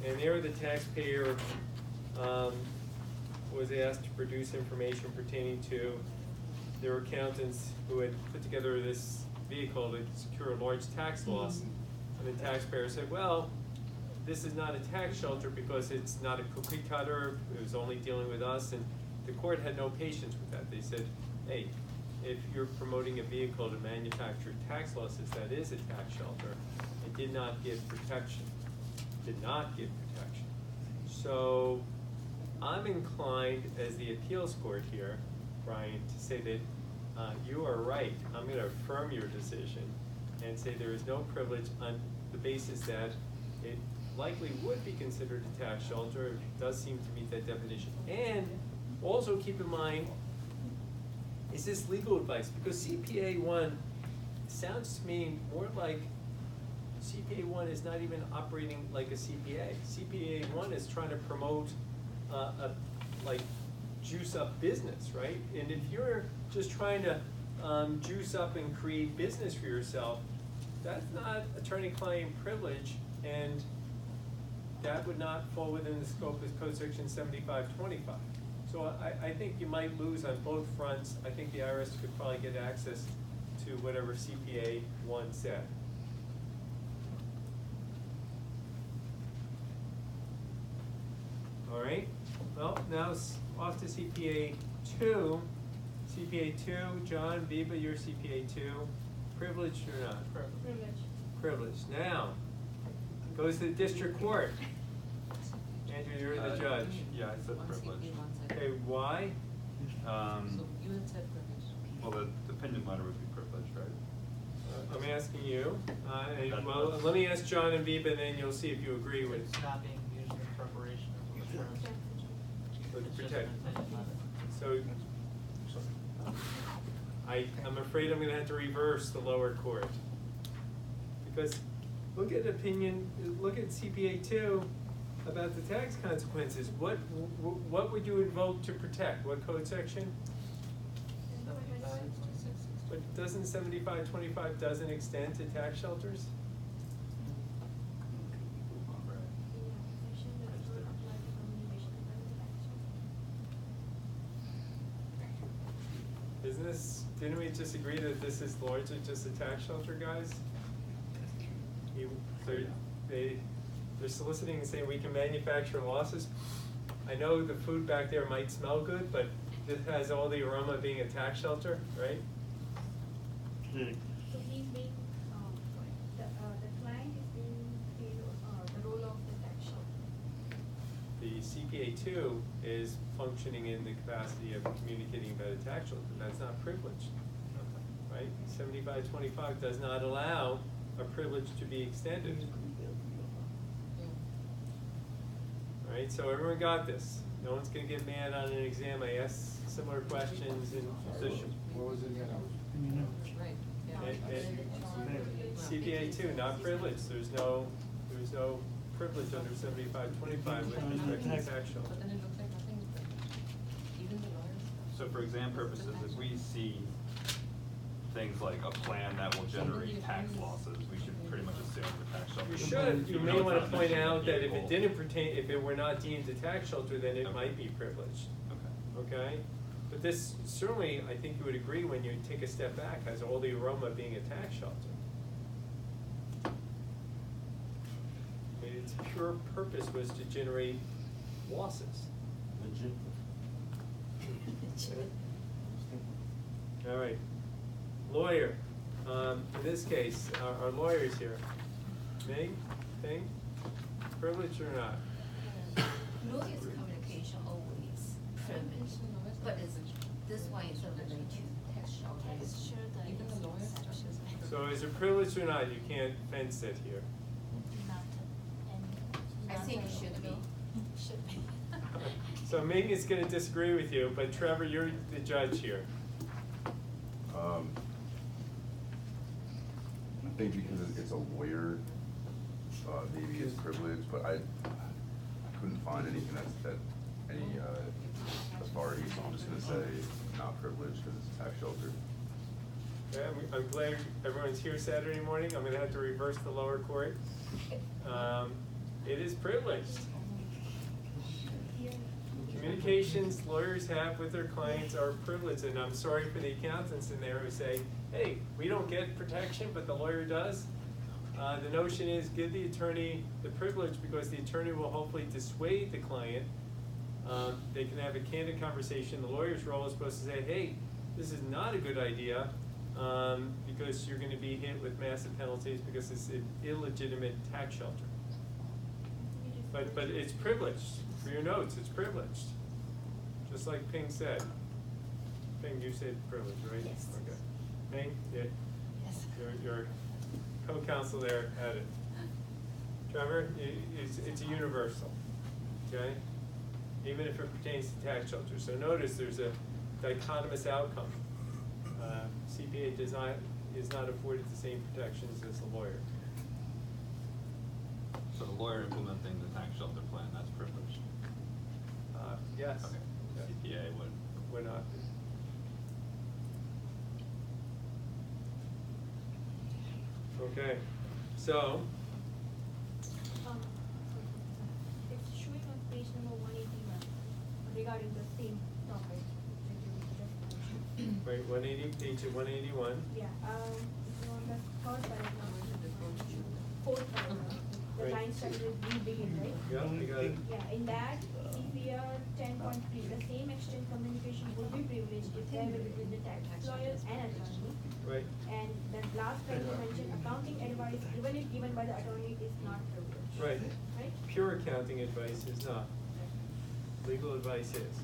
And there the taxpayer was asked to produce information pertaining to their accountants who had put together this vehicle to secure a large tax loss. And the taxpayer said, well, this is not a tax shelter because it's not a cookie cutter, it was only dealing with us, and the court had no patience with that. They said, hey, if you're promoting a vehicle to manufacture tax losses, that is a tax shelter. It did not give protection. Did not give protection. So I'm inclined, as the appeals court here, Brian, to say that you are right. I'm gonna affirm your decision and say there is no privilege on the basis that it likely would be considered a tax shelter. It does seem to meet that definition. And also keep in mind, is this legal advice? Because CPA 1 sounds to me more like CPA 1 is not even operating like a CPA. CPA 1 is trying to promote like juice up business, right? And if you're just trying to juice up and create business for yourself, that's not attorney-client privilege, and that would not fall within the scope of Code Section 7525. So I think you might lose on both fronts. I think the IRS could probably get access to whatever CPA 1 said. All right, well, now it's off to CPA 2. CPA 2, John, Viva, you're CPA 2. Privileged or not? Privilege. Privileged. Now, goes to the district court. Andrew, you're the judge. Yeah, I said One privilege. CPA, one side. Okay, why? So you had said privilege. Well, the opinion letter would be privileged, right? I'm asking you. Well, let me ask John and Viva, and then you'll see if you agree with. It's not being used in preparation of the terms. To It's just protect. an opinion letter. So, I'm afraid I'm gonna have to reverse the lower court. Because look at CPA 2 about the tax consequences. What would you invoke to protect? What code section? But doesn't 7525 doesn't extend to tax shelters? Didn't we just agree that this is largely just a tax shelter, guys? They're soliciting and saying we can manufacture losses. I know the food back there might smell good, but this has all the aroma of being a tax shelter, right? So he's being, the client is being paid the role of the tax shelter. The CPA 2 is functioning in the capacity of communicating about a tax shelter. That's not privileged, right? 7525 does not allow a privilege to be extended. All right, so everyone got this. No one's gonna get mad on an exam. I asked similar questions and What was it again? Right, yeah. And CPA 2, not privileged. There's no privilege under 7525 with respect to the tax shelter. But then it looks like nothing is privileged. Even the lawyers. So for exam purposes, if we see things like a plan that will generate tax losses, we should pretty much assume the tax shelter. You should. You Even may though it's want to not point mentioned in out the that if it vehicle. didn't pertain, if it were not deemed a tax shelter, then it Okay. might be privileged. Okay. Okay? But this certainly, I think you would agree when you take a step back, has all the aroma of being a tax shelter. I mean, its pure purpose was to generate losses. All right. Lawyer, in this case, our lawyers here. Meg, thing, privilege or not? Lawyers' communication always privileged, but it's, this one is related to tax shelters. Even the lawyers. So is it privileged or not? You can't fence it here. I think it should be. Should be. So Megan's gonna disagree with you, but Trevor, you're the judge here. I think because it's a lawyer, maybe it's privileged, but I couldn't find anything that any authority, so I'm just gonna say not privileged because it's a tax shelter. Yeah, I'm glad everyone's here Saturday morning. I'm gonna have to reverse the lower court. It is privileged. Communications lawyers have with their clients are privileged, and I'm sorry for the accountants in there who say, hey, we don't get protection, but the lawyer does. The notion is give the attorney the privilege because the attorney will hopefully dissuade the client. They can have a candid conversation. The lawyer's role is supposed to say, hey, this is not a good idea because you're gonna be hit with massive penalties because it's an illegitimate tax shelter. We But it's privileged. For your notes, it's privileged. Just like Ping said. Ping, you said privileged, right? Yes. Okay. Ping, yeah, Yes. your co-counsel there had it. Trevor, it's a universal, okay? Even if it pertains to tax shelter. So notice there's a dichotomous outcome. CPA is not afforded the same protections as the lawyer. So the lawyer implementing the tax shelter plan, that's privileged. Yes. Okay. Yes. CPA would. Would not be. Okay, so, It's showing on page number 181 regarding the same topic that you just mentioned. wait, 180, page 181. Yeah, on the third paragraph, fourth paragraph, the Right. line started with we begin, right? Yeah, you got it. Yeah, in that, CPR 10.3, the same exchange communication would be privileged if there were between the tax lawyer and attorney. Right, And the last line you mentioned, accounting advice, even if given by the attorney, is not privileged. right. Right? Pure accounting advice is not. Legal advice is.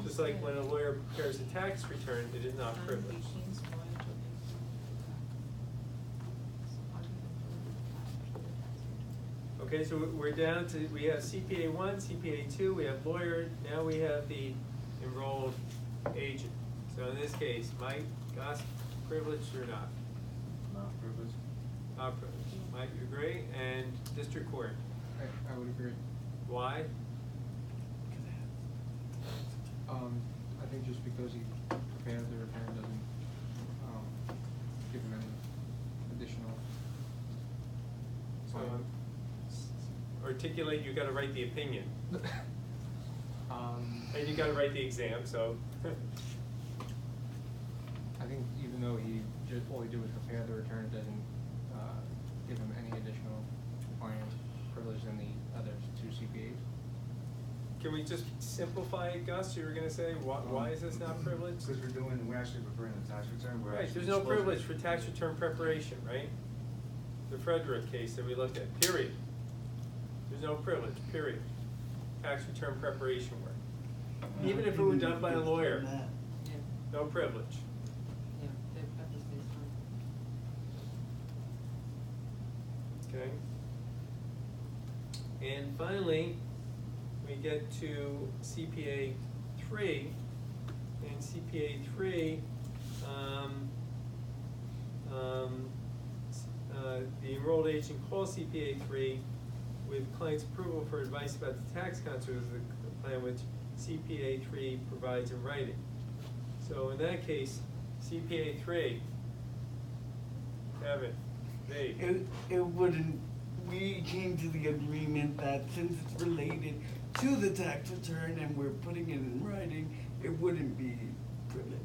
Just like when a lawyer prepares a tax return, it is not privileged. Okay, so we're down to, we have CPA 1, CPA 2, we have lawyer, now we have the enrolled agent. So in this case, Mike, Gus, privileged or not? Not privileged. Not privileged. Mike, you agree? And district court, I would agree. why? I think just because he prepared the return doesn't, give him any additional. So, articulate, you gotta write the opinion. And you gotta write the exam, so. I think even though all he did was prepare the return, it doesn't, give him any additional finance privilege than the other two CPAs. Can we just simplify it, Gus? You were gonna say, why is this not privileged? Because we're actually preparing the tax return, we're Right, actually there's no disclosing- privilege for tax return preparation, right? The Frederick case that we looked at, period. There's no privilege, period. Tax return preparation work. Even if it were done by a lawyer, Yeah, no privilege. yeah, they've got this Okay? And finally, we get to CPA 3, and CPA 3, the enrolled agent calls CPA 3 with client's approval for advice about the tax consequences of the plan, which CPA 3 provides in writing. So in that case, CPA 3, Kevin, Dave. It wouldn't, we came to the agreement that since it's related to the tax return and we're putting it in writing, it wouldn't be privileged.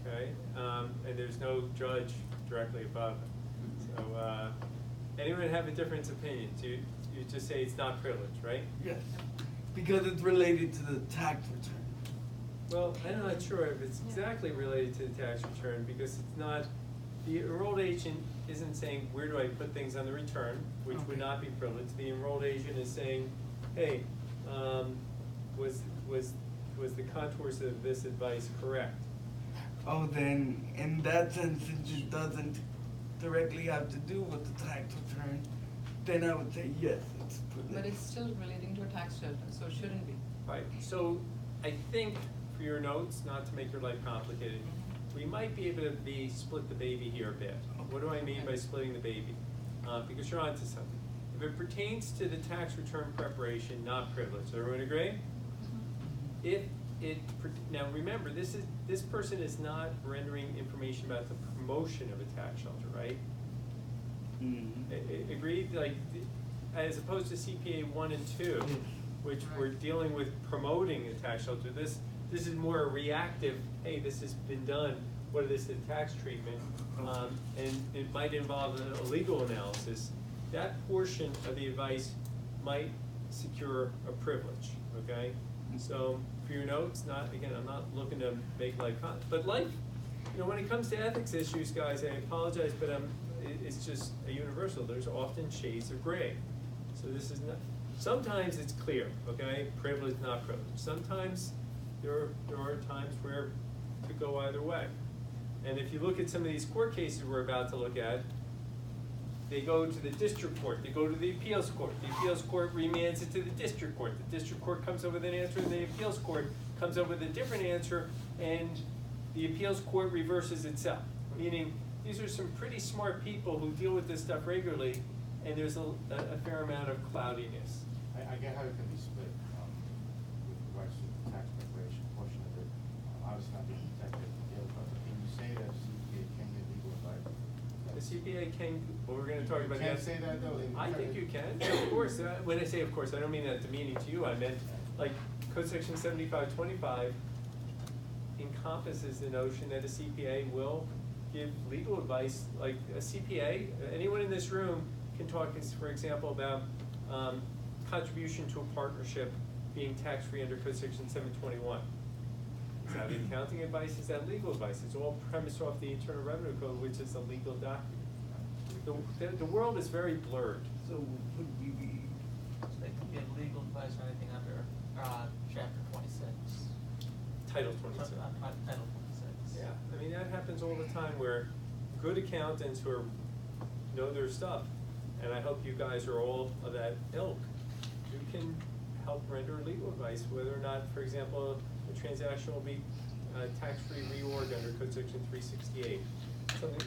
Okay, and there's no judge directly above it. So, anyone have a different opinion? You just say it's not privileged, right? Yes, because it's related to the tax return. Well, I'm not sure if it's exactly related to the tax return, because it's not, the enrolled agent isn't saying, where do I put things on the return, which would not be privileged. The enrolled agent is saying, hey, was the contours of this advice correct? Oh, then, in that sense, since it doesn't directly have to do with the tax return, then I would say yes, it's privileged. But it's still relating to a tax shelter, so it shouldn't be. Right, so I think for your notes, not to make your life complicated, we might be able to split the baby here a bit. What do I mean by splitting the baby? Because you're onto something. If it pertains to the tax return preparation, not privileged, everyone agree? If now remember, this person is not rendering information about the promotion of a tax shelter, right? Agreed? Like, as opposed to CPA 1 and 2, which we're dealing with promoting a tax shelter. This is more a reactive, hey, this has been done, what is the tax treatment? And it might involve a legal analysis. That portion of the advice might secure a privilege, okay? So for your notes, again, I'm not looking to make life, but life, when it comes to ethics issues, guys, I apologize, but it's just a universal. There's often shades of gray. So this is sometimes it's clear, okay, privileged, not privileged. Sometimes there are times where it could go either way. And if you look at some of these court cases we're about to look at, they go to the district court, they go to the appeals court remands it to the district court comes up with an answer, and the appeals court comes up with a different answer, and the appeals court reverses itself. Meaning, these are some pretty smart people who deal with this stuff regularly, and there's a fair amount of cloudiness. I get how it can be split, with regards to the tax preparation portion of it, obviously not being protected, but can you say that CPA can get legal advice? The CPA can, well, we're gonna talk about that. You can't say that though? I think you can, of course. When I say of course, I don't mean that demeaning to you. I meant, like, Code Section 7525 encompasses the notion that a CPA will give legal advice. Like a CPA, anyone in this room can talk, for example, about contribution to a partnership being tax-free under Code Section 721. Is that accounting advice? Is that legal advice? It's all premised off the Internal Revenue Code, which is a legal document. The world is very blurred. So would we be, So they can give legal advice or anything under, chapter 26. Title 26. Title 26. Yeah, I mean, that happens all the time where good accountants who know their stuff, and I hope you guys are all of that ilk, you can help render legal advice, whether or not, for example, a transaction will be tax-free reorg under Code Section 368. Something,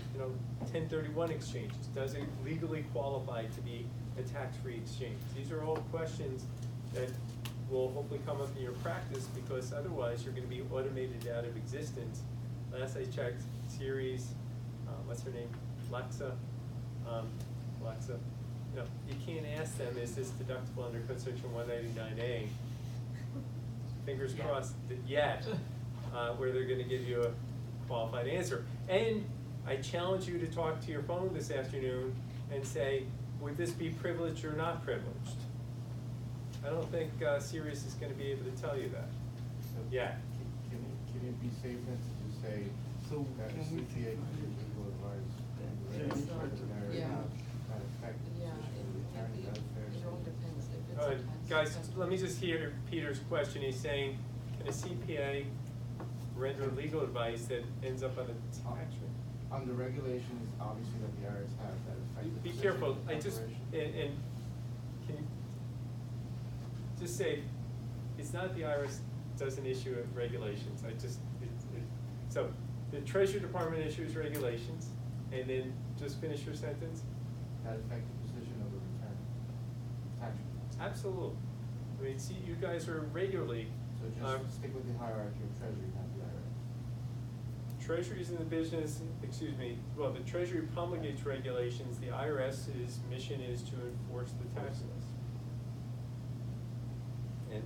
1031 exchanges, does it legally qualify to be a tax-free exchange? These are all questions that will hopefully come up in your practice, because otherwise you're gonna be automated out of existence. Last I checked, Siri's, what's her name, Alexa, you can't ask them, is this deductible under Code Section 199A? Fingers crossed, where they're gonna give you a qualified answer. And I challenge you to talk to your phone this afternoon and say, would this be privileged or not privileged? I don't think Sirius is gonna be able to tell you that. So Yeah. Can it be safe then to just say So that a can we CPA can give legal advice? Yeah. Yeah. That affect the Yeah, position of the attorney, is that a fair it all statement? depends. If it's All a right, tax- guys, let me just hear Peter's question. He's saying, can a CPA render legal advice that ends up on a tax return? Under regulations, obviously, that the IRS has that affect the Be position careful, of the and corporation. can you just say, it's not the IRS doesn't issue regulations, so the Treasury Department issues regulations, and then just finish your sentence? That affect the position of the return, tax return. Absolutely. I mean, see, you guys are regularly, So just stick with the hierarchy of Treasury, not the IRS. Treasury's in the business, the Treasury promulgates regulations, the IRS's mission is to enforce the tax laws. And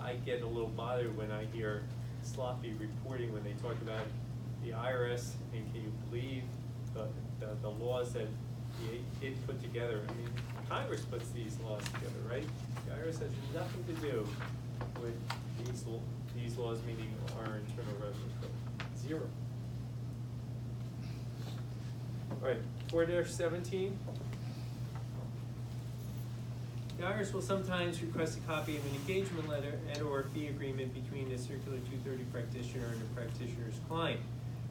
I get a little bothered when I hear sloppy reporting when they talk about the IRS, and can you believe the laws that it put together? I mean, Congress puts these laws together, right? The IRS has nothing to do with these laws, meaning our Internal Revenue Code. Zero. All right, 4-17. The IRS will sometimes request a copy of an engagement letter and/or fee agreement between the Circular 230 practitioner and the practitioner's client,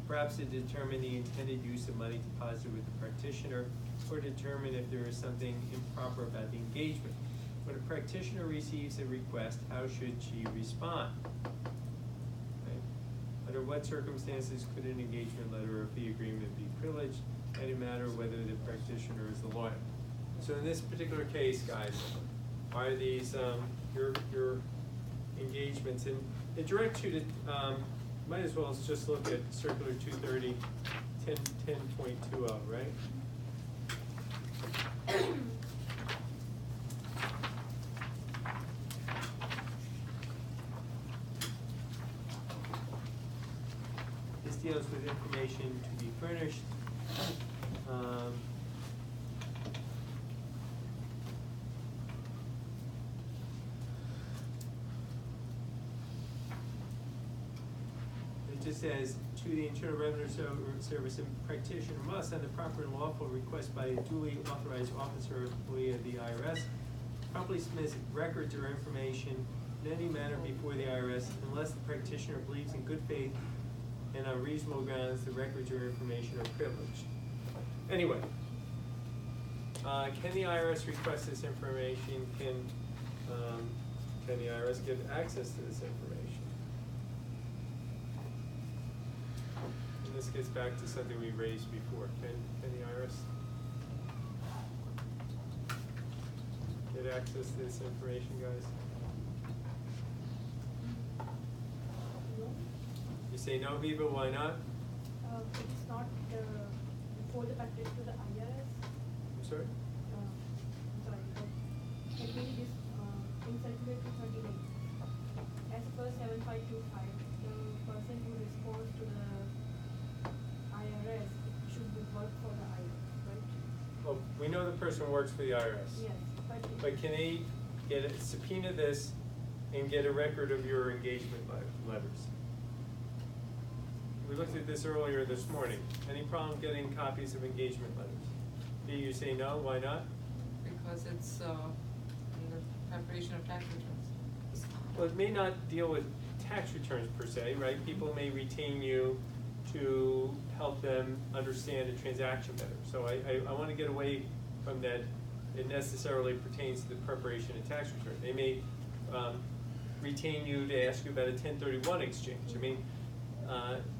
perhaps to determine the intended use of money deposited with the practitioner, or determine if there is something improper about the engagement. When a practitioner receives a request, how should she respond? Okay. Under what circumstances could an engagement letter or fee agreement be privileged, and no matter whether the practitioner is the lawyer? So in this particular case, guys, are these your engagements? And it directs you to, might as well just look at Circular 230, 10.20, right? This deals with information to be furnished. It just says, to the Internal Revenue Service, a practitioner must, on the proper and lawful request by a duly authorized officer or employee of the IRS, properly submits records or information in any manner before the IRS unless the practitioner believes in good faith and on reasonable grounds the records or information are privileged. Anyway, can the IRS request this information? Can the IRS give access to this information? And this gets back to something we raised before. Can the IRS get access to this information, guys? No, You say no, Viva, why not? it's not before the package to the IRS. I'm sorry? Sorry, I think it is in circular 239. As per 7525, the person who responds to the IRS should be work for the IRS, right? Well, we know the person works for the IRS. Yes, But can they get a subpoena this and get a record of your engagement letters? We looked at this earlier this morning. Any problem getting copies of engagement letters? Do you say no? Why not? Because it's in the preparation of tax returns. Well, it may not deal with tax returns per se, right? People may retain you to help them understand a transaction better. So I want to get away from that. It necessarily pertains to the preparation of tax return. They may retain you to ask you about a 1031 exchange. I mean,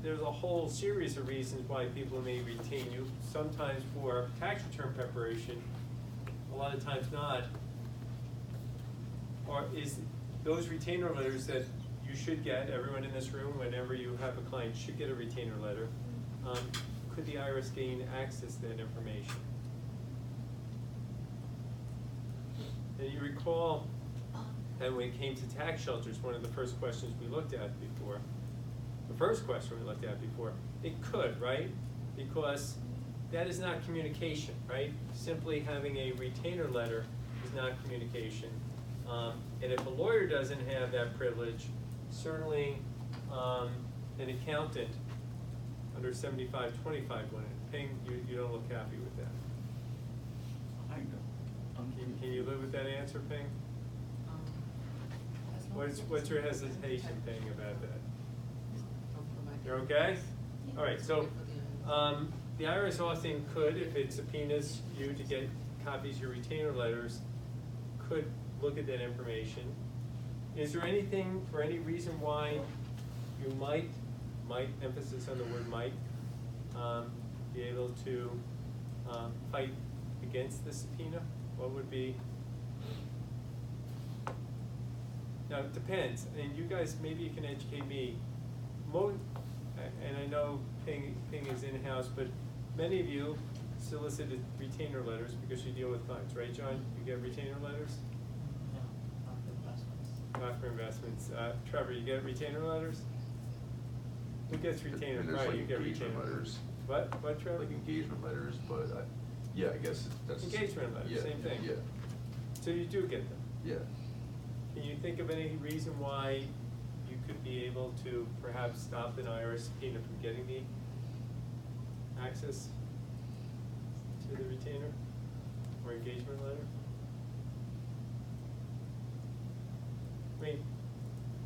there's a whole series of reasons why people may retain you. Sometimes for tax return preparation, a lot of times not. Or is those retainer letters that you should get, everyone in this room, whenever you have a client, should get a retainer letter. Could the IRS gain access to that information? And you recall that when it came to tax shelters, one of the first questions we looked at before, it could, right? Because that is not communication, right? Simply having a retainer letter is not communication. And if a lawyer doesn't have that privilege, certainly an accountant under 7525 wouldn't. Ping, you don't look happy with that. I know. Can you live with that answer, Ping? What's your hesitation, Ping, about that? You're okay? All right, so the IRS often could, if it subpoenas you to get copies of your retainer letters, could look at that information. Is there anything, for any reason why you might, emphasis on the word might, be able to fight against the subpoena? What would be? Now, it depends, and you guys, maybe you can educate me. And I know Ping is in-house, but many of you solicited retainer letters because you deal with clients, right, John? You get retainer letters? No, not for investments. Not for investments. Trevor, you get retainer letters? Who gets retainer? And there's Right, like you get engagement retainer letters. What, Trevor? Like engagement letters, but yeah, I guess that's. Engagement letters, yeah, same thing. Yeah, So you do get them. yeah. Can you think of any reason why you could be able to perhaps stop an IRS subpoena from getting the access to the retainer or engagement letter? I mean,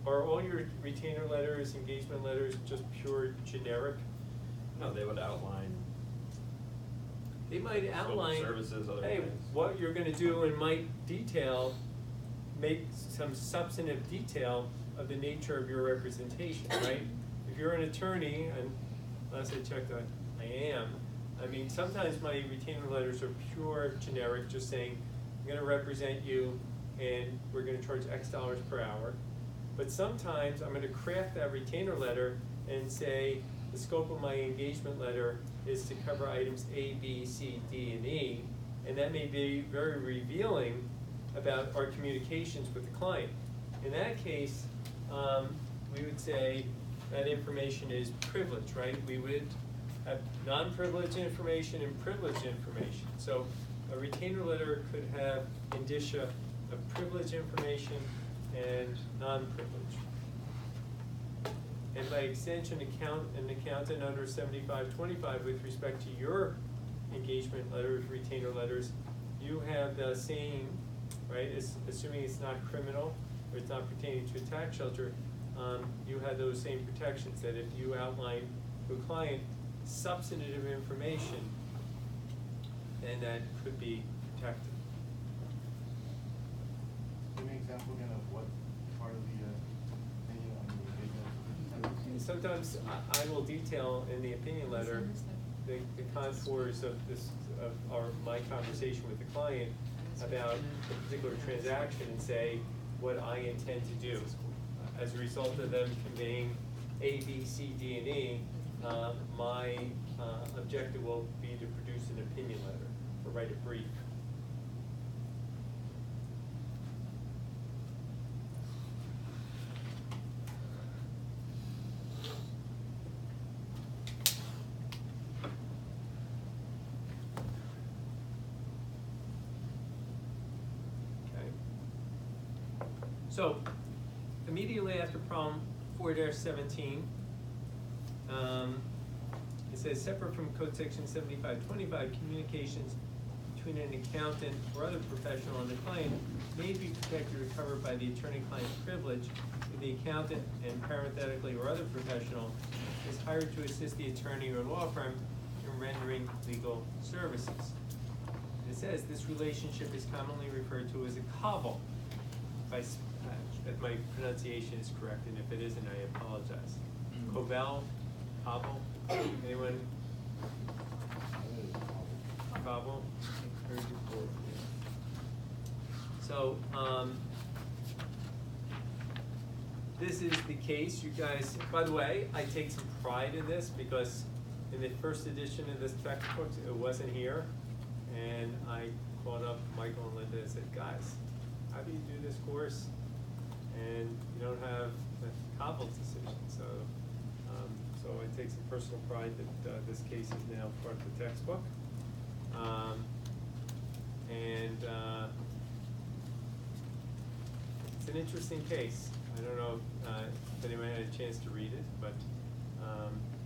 are all your retainer letters, engagement letters, just pure generic? No, they would outline. They might Scope of outline, services, other hey, things. what you're gonna do, and might detail, make some substantive detail of the nature of your representation, right? If you're an attorney, and last I checked, I am, I mean, sometimes my retainer letters are pure generic, just saying, I'm gonna represent you, and we're gonna charge X dollars per hour. But sometimes I'm gonna craft that retainer letter and say, the scope of my engagement letter is to cover items A, B, C, D, and E, and that may be very revealing about our communications with the client. In that case, we would say that information is privileged, right? We would have non-privileged information and privileged information. So a retainer letter could have indicia of privileged information and non-privileged. And by extension, an accountant under 7525 with respect to your engagement letters, retainer letters, you have the same right? Assuming it's not criminal or it's not pertaining to a tax shelter, you have those same protections, that if you outline to a client substantive information, then that could be protected. Give me an example again of what part of the opinion on the And sometimes I will detail in the opinion letter the contours of my conversation with the client about a particular transaction and say what I intend to do. As a result of them conveying A, B, C, D, and E, my objective will be to produce an opinion letter or write a brief. So, immediately after problem 4-17, it says, separate from code section 7525, communications between an accountant or other professional and the client may be protected or covered by the attorney-client privilege if the accountant and parenthetically or other professional is hired to assist the attorney or law firm in rendering legal services. It says this relationship is commonly referred to as a cobble. If my pronunciation is correct, and if it isn't, I apologize. Cobble, cobble, anyone? Cobble? So, this is the case, you guys. By the way, I take some pride in this because in the first edition of this textbook, it wasn't here, and I called up Michael and Linda and said, guys, how do you do this course? And you don't have a cobbled decision, so I take some personal pride that this case is now part of the textbook, and it's an interesting case. I don't know if anyone had a chance to read it, but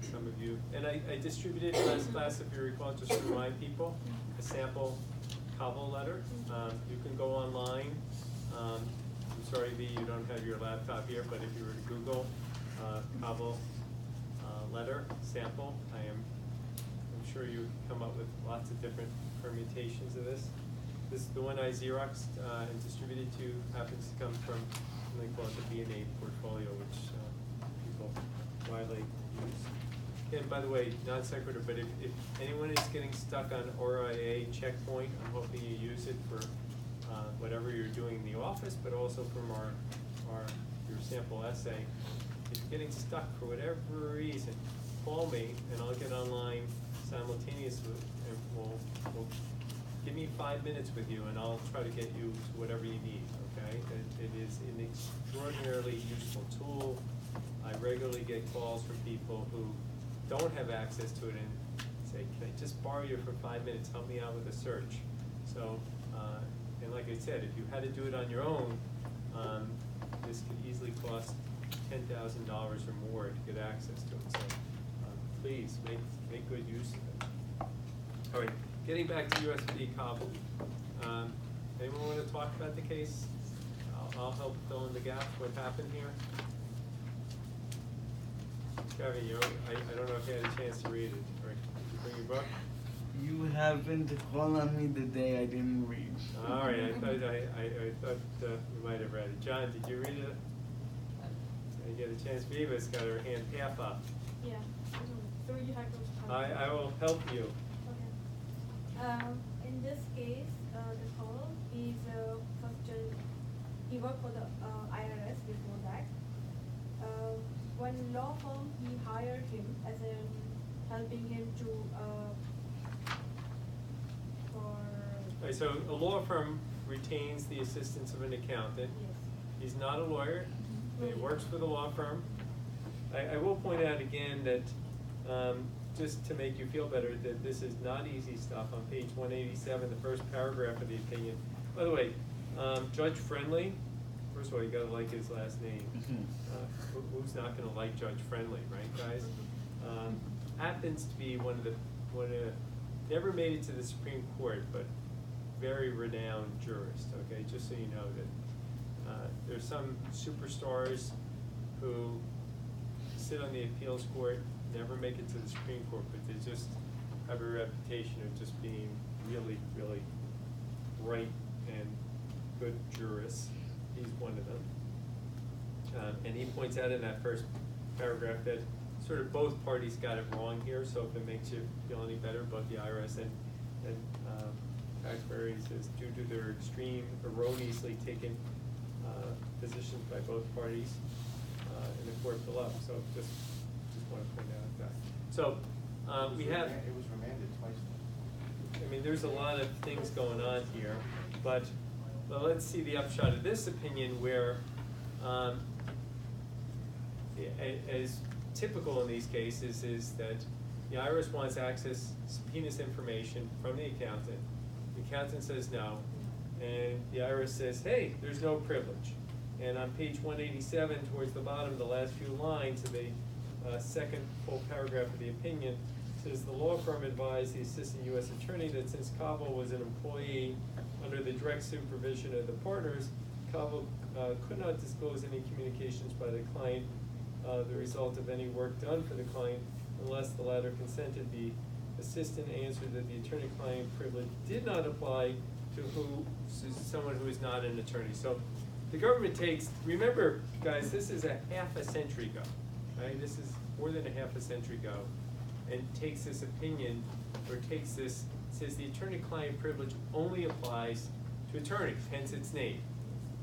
some of you, and I distributed last class, if you recall, just to remind people, a sample cobble letter. You can go online. I'm sorry, V, you don't have your laptop here, but if you were to Google cobble letter sample, I'm sure you come up with lots of different permutations of this. The one I Xeroxed and distributed to happens to come from something called the B&A portfolio, which people widely use. And by the way, non sequitur, but if anyone is getting stuck on RIA checkpoint, I'm hoping you use it for whatever you're doing in the office, but also from your sample essay. If you're getting stuck for whatever reason, call me and I'll get online simultaneously, and we'll give me 5 minutes with you and I'll try to get you to whatever you need, okay? It is an extraordinarily useful tool. I regularly get calls from people who don't have access to it and say, can I just borrow you for 5 minutes, help me out with a search. So, and like I said, if you had to do it on your own, this could easily cost $10,000 or more to get access to it. So please make good use of it. All right, getting back to USD cobble. Anyone want to talk about the case? I'll help fill in the gaps. What happened here? Kevin, I don't know if you had a chance to read it. Or did you bring your book? You happened to call on me the day I didn't read. All right, I thought you might have read it. John, did you read it? I get a chance. Viva's got her hand half up. Yeah. So you have to. I will help you. Okay. In this case, the fellow is first he worked for the IRS before that. One law firm, he hired him as in helping him to Right, so a law firm retains the assistance of an accountant. Yes. He's not a lawyer. He works for the law firm. I will point out again that, just to make you feel better, that this is not easy stuff. On page 187, the first paragraph of the opinion. By the way, Judge Friendly, first of all, you gotta like his last name. Who's not gonna like Judge Friendly, right, guys? Happens to be one of the, never made it to the Supreme Court, but very renowned jurist, okay, just so you know that. There's some superstars who sit on the appeals court, never make it to the Supreme Court, but they just have a reputation of just being really, really bright and good jurists. He's one of them. And he points out in that first paragraph that sort of both parties got it wrong here, so if it makes you feel any better, both the IRS and taxpayer, he says, due to their extreme, erroneously taken positions by both parties in the court below. So just want to point out that. So we have. It was remanded twice. I mean, there's a lot of things going on here, but let's see the upshot of this opinion where, as typical in these cases, is that the IRS wants access, subpoenas information from the accountant. The accountant says no, and the IRS says, hey, there's no privilege. And on page 187, towards the bottom, the last few lines of the second full paragraph of the opinion, says the law firm advised the assistant U.S. attorney that since Cabo was an employee under the direct supervision of the partners, Cabo could not disclose any communications by the client, the result of any work done for the client, unless the latter consented. The assistant answered that the attorney-client privilege did not apply to someone who is not an attorney. So the government takes, remember guys, this is a half a century ago, right? This is more than a half a century ago, and takes this opinion, or takes this, says the attorney-client privilege only applies to attorneys, hence its name.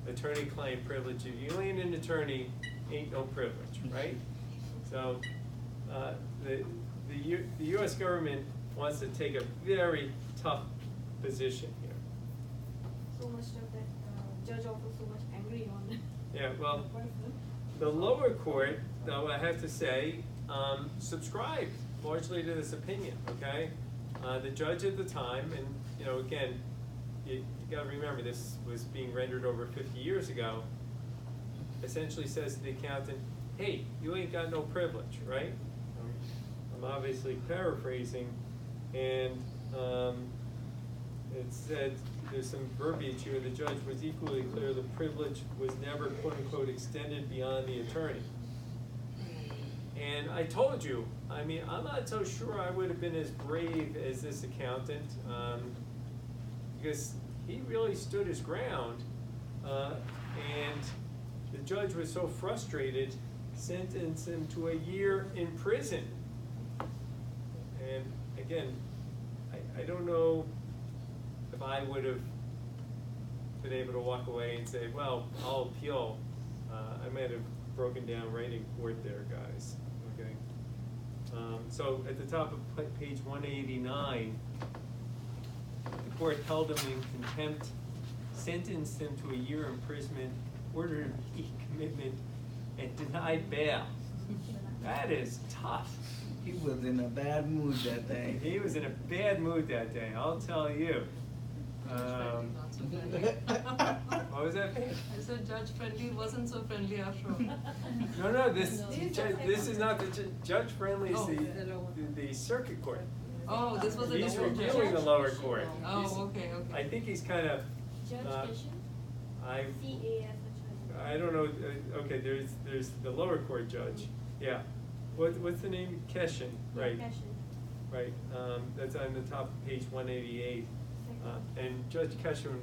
Attorney-client privilege, if you ain't an attorney, ain't no privilege, right? So the U.S. government wants to take a very tough position here. So much stuff that judge also so much angry on. Yeah, well, the person. the lower court, though, I have to say, subscribed largely to this opinion, okay? The judge at the time, and you know, again, you gotta remember this was being rendered over 50 years ago, essentially says to the accountant, hey, you ain't got no privilege, right? I'm obviously paraphrasing, and it said, there's some verbiage here, the judge was equally clear the privilege was never quote-unquote extended beyond the attorney. And I told you, I mean, I'm not so sure I would have been as brave as this accountant, because he really stood his ground, and the judge was so frustrated, sentenced him to a year in prison. And again, I don't know if I would have been able to walk away and say, well, I'll appeal. I might have broken down right in court there, guys, okay? So at the top of page 189, the court held him in contempt, sentenced him to a year imprisonment, ordered a commitment, and denied bail. That is tough. He was in a bad mood that day. He was in a bad mood that day, I'll tell you. Not so friendly. What was that? I said Judge Friendly wasn't so friendly after all. No, this is not the judge friendly. Is Oh, the circuit court. Oh, this was a He's different judge. reviewing the lower court. Oh, He's- okay. I think he's kind of. Judge Kishan? I C-A-S-H-I. I don't know. Okay, there's the lower court judge. Yeah. What's the name? Keshin, right? Yeah, Kishan. Right. That's on the top of page 188. And Judge Keshin,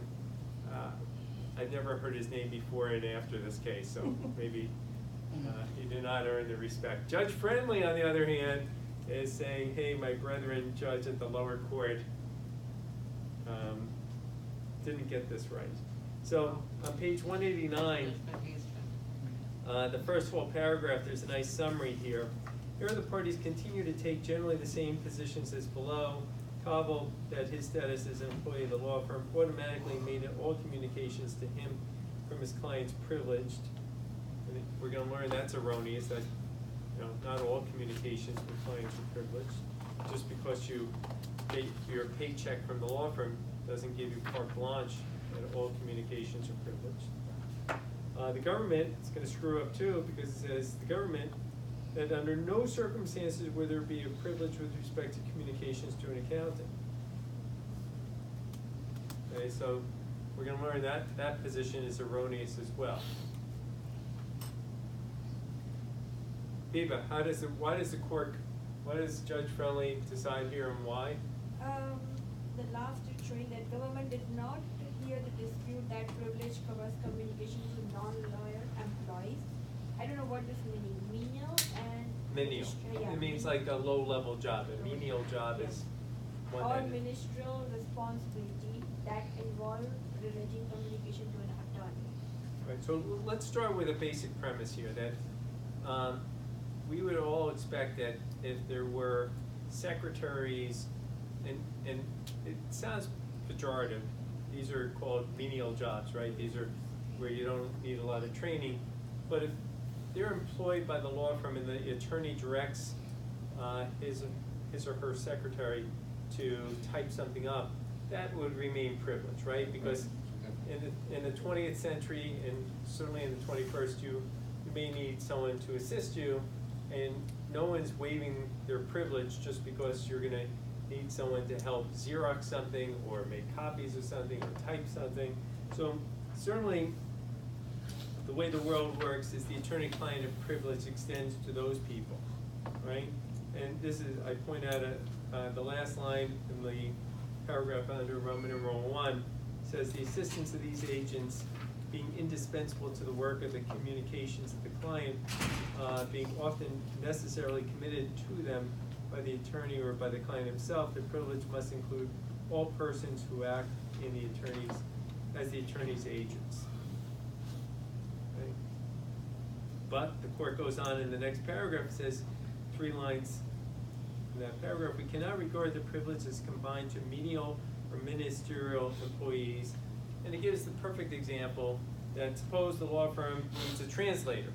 I've never heard his name before and after this case, so maybe he did not earn the respect. Judge Friendly, on the other hand, is saying, hey, my brethren judge at the lower court didn't get this right. So on page 189, Judge Friendly is friendly. the first full paragraph, there's a nice summary here. Here the parties continue to take generally the same positions as below. Cabo, that his status as an employee of the law firm automatically made all communications to him from his clients privileged. And we're going to learn that's erroneous, that not all communications with clients are privileged. Just because you get your paycheck from the law firm doesn't give you carte blanche that all communications are privileged. The government is going to screw up too, because it says the government that under no circumstances would there be a privilege with respect to communications to an accountant. Okay, so we're gonna learn that that position is erroneous as well. Biba, why does Judge Friendly decide here and why? The last train that government did not hear the dispute that privilege covers communication to non-lawyer employees. I don't know what this meaning, menial and. Menial. Yeah. It means like a low-level job. A menial job is one Or that. ministerial responsibility that involve relating communication to an attorney. Right, so let's start with a basic premise here that we would all expect that if there were secretaries, and it sounds pejorative, these are called menial jobs, right? These are where you don't need a lot of training, but if they're employed by the law firm and the attorney directs his or her secretary to type something up, that would remain privileged, right? Because in the 20th century and certainly in the 21st, you may need someone to assist you, and no one's waiving their privilege just because you're gonna need someone to help Xerox something or make copies of something or type something. So certainly the way the world works is the attorney-client privilege extends to those people, right? And this is, I point out the last line in the paragraph under Roman numeral 1 says the assistance of these agents being indispensable to the work of the communications of the client, being often necessarily committed to them by the attorney or by the client himself, the privilege must include all persons who act in as the attorney's agents. Okay. But the court goes on in the next paragraph, it says 3 lines in that paragraph, we cannot regard the privilege as combined to menial or ministerial employees. And it gives the perfect example that suppose the law firm needs a translator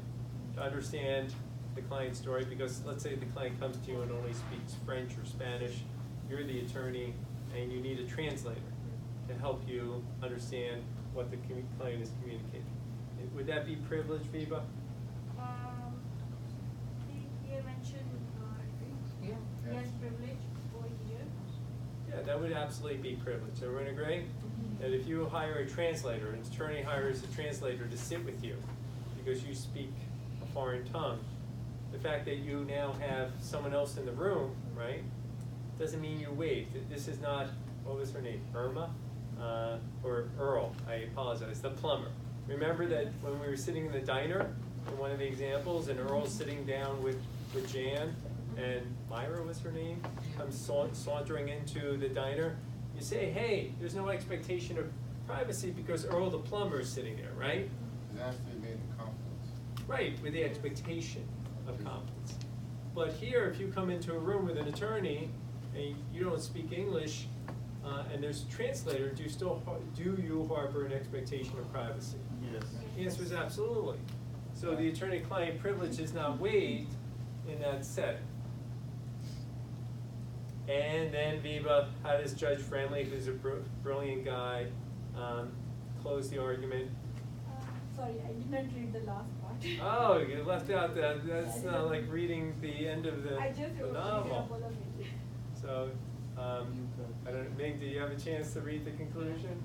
to understand the client's story, because let's say the client comes to you and only speaks French or Spanish, you're the attorney and you need a translator to help you understand what the client is communicating. Would that be privilege, Viva? Here mentioned, yes, privilege over here. Yeah, that would absolutely be privilege. Everyone agree? That if you hire a translator, an attorney hires a translator to sit with you because you speak a foreign tongue, the fact that you now have someone else in the room, right, doesn't mean you're waived. This is not, what was her name, Irma? Or Earl, I apologize, the plumber. Remember that when we were sitting in the diner, in one of the examples, and Earl's sitting down with Jan, and Myra was her name, comes sauntering into the diner, you say, hey, there's no expectation of privacy because Earl the plumber is sitting there, right? It's actually made in confidence. Right, with the expectation of confidence. But here, if you come into a room with an attorney and you don't speak English, and there's a translator, do you harbor an expectation of privacy? Yes. The answer is absolutely. So the attorney-client privilege is not waived in that setting. And then Viva, how does Judge Friendly, who's a brilliant guy, close the argument? Sorry, I did not read the last part. Oh, you left out that. That's not like reading the end of the I just the read a novel. couple of it. So, I don't. Ming, do you have a chance to read the conclusion?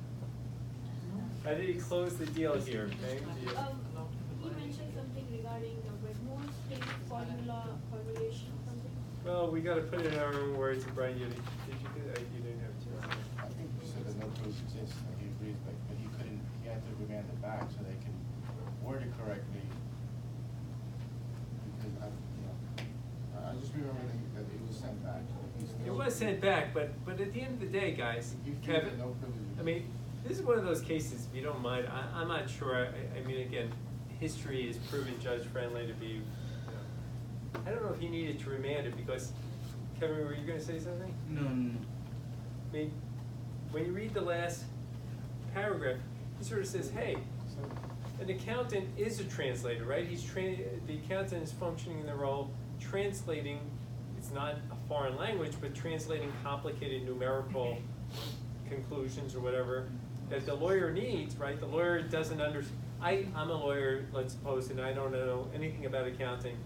How did he close the deal here, Ming? Do you? He mentioned something regarding the Redmond state formulation, something. Well, we got to put it in our own words. Brian, did you do that? You didn't have a chance. I think you said that no privilege exists, and he agrees, but he couldn't, he had to remand it back so they can word it correctly. Because I just remember that it was sent back. It was sent back, but at the end of the day, guys, He feels Kevin, that no privilege I mean, this is one of those cases, if you don't mind, I'm not sure, I mean, again, history has proven Judge Friendly to be, I don't know if he needed to remand it because, Kevin, were you gonna say something? No. I mean, when you read the last paragraph, he sort of says, hey, an accountant is a translator, right? The accountant is functioning in the role, translating, it's not a foreign language, but translating complicated numerical conclusions or whatever that the lawyer needs, right? The lawyer doesn't understand. I'm a lawyer, let's suppose, and I don't know anything about accounting,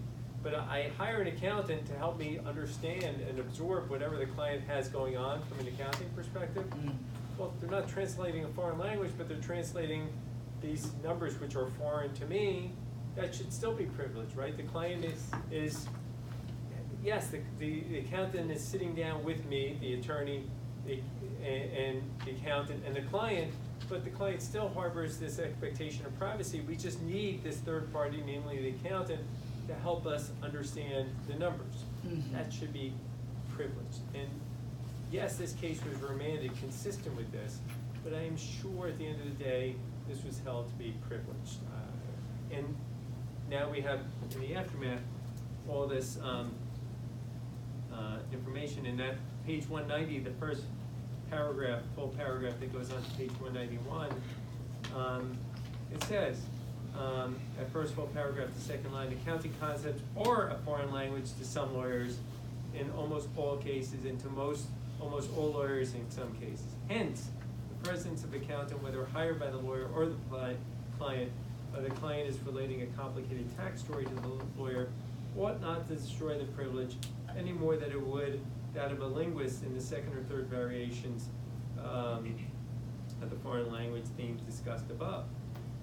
but I hire an accountant to help me understand and absorb whatever the client has going on from an accounting perspective. well, they're not translating a foreign language, but they're translating these numbers which are foreign to me. That should still be privileged, right? The client is yes, the accountant is sitting down with me, the attorney, and the accountant and the client, but the client still harbors this expectation of privacy. We just need this third party, namely the accountant, to help us understand the numbers. Mhm. That should be privileged. And yes, this case was remanded consistent with this, but I am sure at the end of the day, this was held to be privileged. And now we have, in the aftermath, all this information in that page 190, the first paragraph, full paragraph that goes on to page 191, it says, at first full paragraph, the second line, accounting concepts are a foreign language to some lawyers in almost all cases, and to almost all lawyers in some cases. Hence, the presence of accountant, whether hired by the lawyer or the client, or the client is relating a complicated tax story to the lawyer, ought not to destroy the privilege any more than it would that of a linguist in the second or third variations of the foreign language themes discussed above.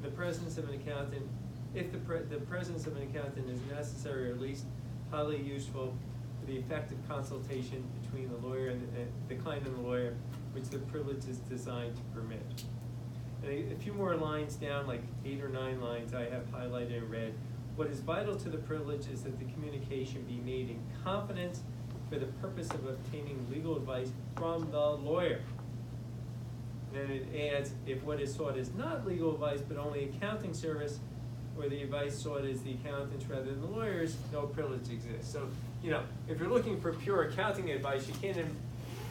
The presence of an accountant, if the presence of an accountant is necessary or at least highly useful for the effective consultation between the lawyer and the client and the lawyer, which the privilege is designed to permit. And a few more lines down, like 8 or 9 lines, I have highlighted in red. What is vital to the privilege is that the communication be made in confidence for the purpose of obtaining legal advice from the lawyer. Then it adds, if what is sought is not legal advice but only accounting service, or the advice sought is the accountant's rather than the lawyer's, no privilege exists. So, you know, if you're looking for pure accounting advice, you can't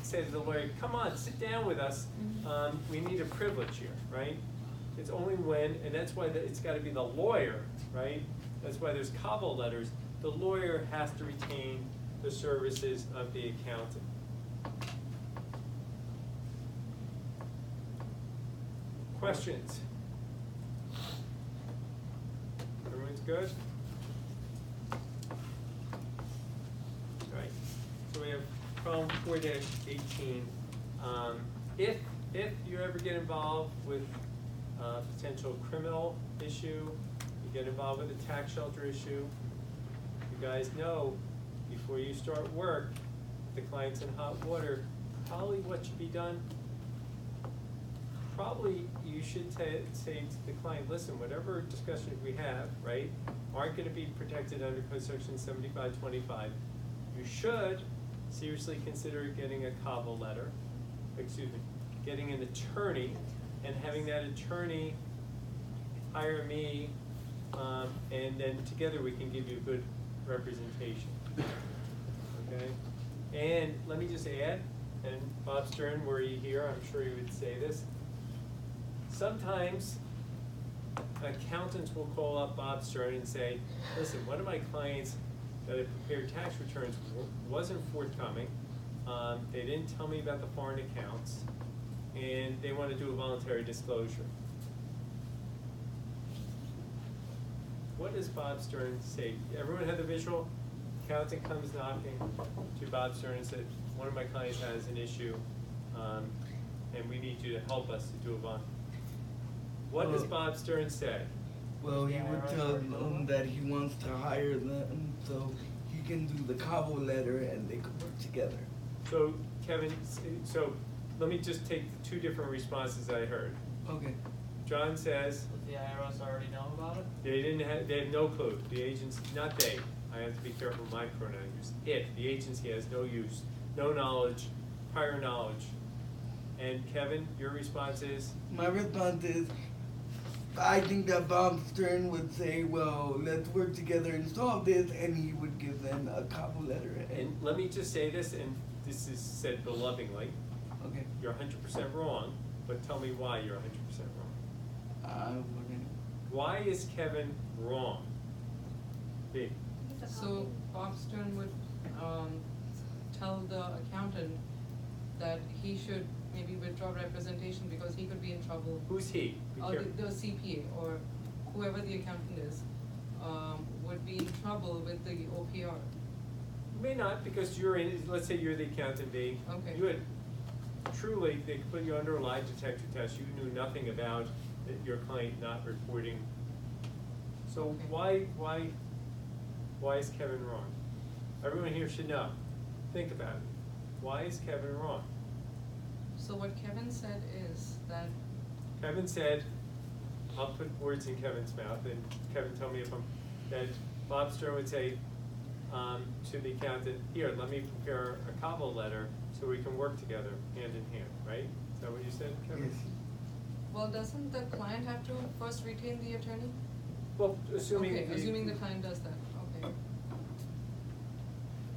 say to the lawyer, come on, sit down with us, we need a privilege here, right? It's only when, and that's why it's gotta be the lawyer, right? That's why there's cobble letters. The lawyer has to retain the services of the accountant. Questions? Everyone's good? All right, so we have problem 4-18. If you ever get involved with a potential criminal issue, you get involved with a tax shelter issue, you guys know before you start work, if the client's in hot water, probably what should be done, probably you should say to the client, listen, whatever discussions we have, right, aren't gonna be protected under Code Section 7525. You should seriously consider getting a cobble letter, getting an attorney, and having that attorney hire me, and then together we can give you good representation, okay? And let me just add, and Bob Stern, were you here, I'm sure you would say this, sometimes accountants will call up Bob Stern and say, listen, one of my clients that had prepared tax returns wasn't forthcoming, they didn't tell me about the foreign accounts, and they want to do a voluntary disclosure. What does Bob Stern say? Everyone had the visual? Accountant comes knocking to Bob Stern and said, one of my clients has an issue, and we need you to help us to do a voluntary. What does Bob Stern say? Well, he would tell them that he wants to hire them so he can do the cobble letter and they could work together. So, Kevin, so let me just take the 2 different responses I heard. Okay. John says, Does the IRS already know about it? they have no clue. The agency, not they, I have to be careful with my pronoun use. The agency has no use, no knowledge, prior knowledge. And Kevin, your response is? My response is, I think that Bob Stern would say, well, let's work together and solve this, and he would give them a cobble letter. And let me just say this, and this is said belovingly. Okay. You're 100% wrong, but tell me why you're 100% wrong. Okay. Why is Kevin wrong? B. So Bob Stern would tell the accountant that he should maybe withdraw representation because he could be in trouble. Who's he? Be Or careful. the CPA or whoever the accountant is, would be in trouble with the OPR. You may not, because you're in, let's say you're the accountant, B. Okay. You had truly, they could put you under a lie detector test, you knew nothing about your client not reporting. So Okay. why is Kevin wrong? Everyone here should know. Think about it. Why is Kevin wrong? So what Kevin said is that, Kevin said, I'll put words in Kevin's mouth, and Kevin, tell me if I'm, that Bob Stern would say to the accountant, here, let me prepare a Cabo letter so we can work together hand in hand, right? Is that what you said, Kevin? Yes. well, doesn't the client have to first retain the attorney? Well, assuming. Okay, assuming the client does that, okay.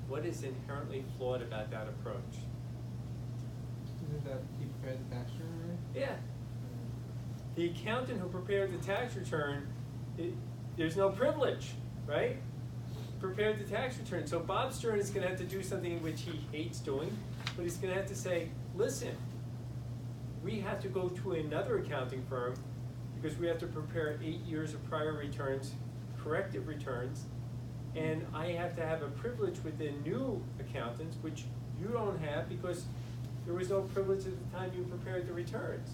What is inherently flawed about that approach? Isn't that he prepared the tax return, right? Yeah. The accountant who prepared the tax return, there's no privilege, right? Prepared the tax return. So Bob Stern is gonna have to do something which he hates doing, but he's gonna have to say, listen, we have to go to another accounting firm because we have to prepare 8 years of prior returns, corrective returns, and I have to have a privilege with the new accountants, which you don't have because there was no privilege at the time you prepared the returns.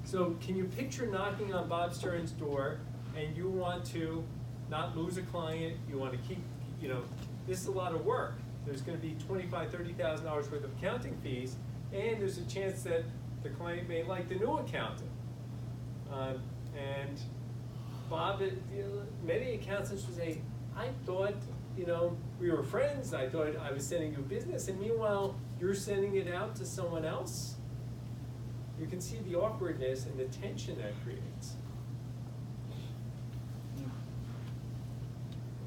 So can you picture knocking on Bob Stern's door and you want to not lose a client, you want to keep, you know, this is a lot of work. There's gonna be $25,000, $30,000 worth of accounting fees, and there's a chance that the client may like the new accountant. And Bob, many accountants would say, I thought, you know, we were friends, I thought I was sending you business, and meanwhile, you're sending it out to someone else. You can see the awkwardness and the tension that creates.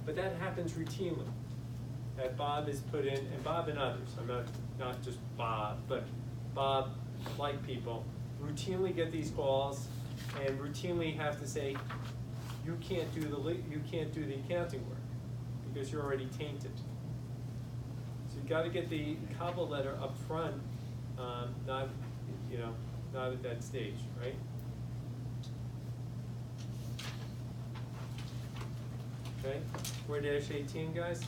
But that happens routinely. That Bob is put in, and Bob and others, I'm not just Bob, but Bob, like people, routinely get these calls and routinely have to say, you can't do the accounting work because you're already tainted. So you've got to get the Cabo letter up front, not at that stage, right? Okay, 4-18, guys.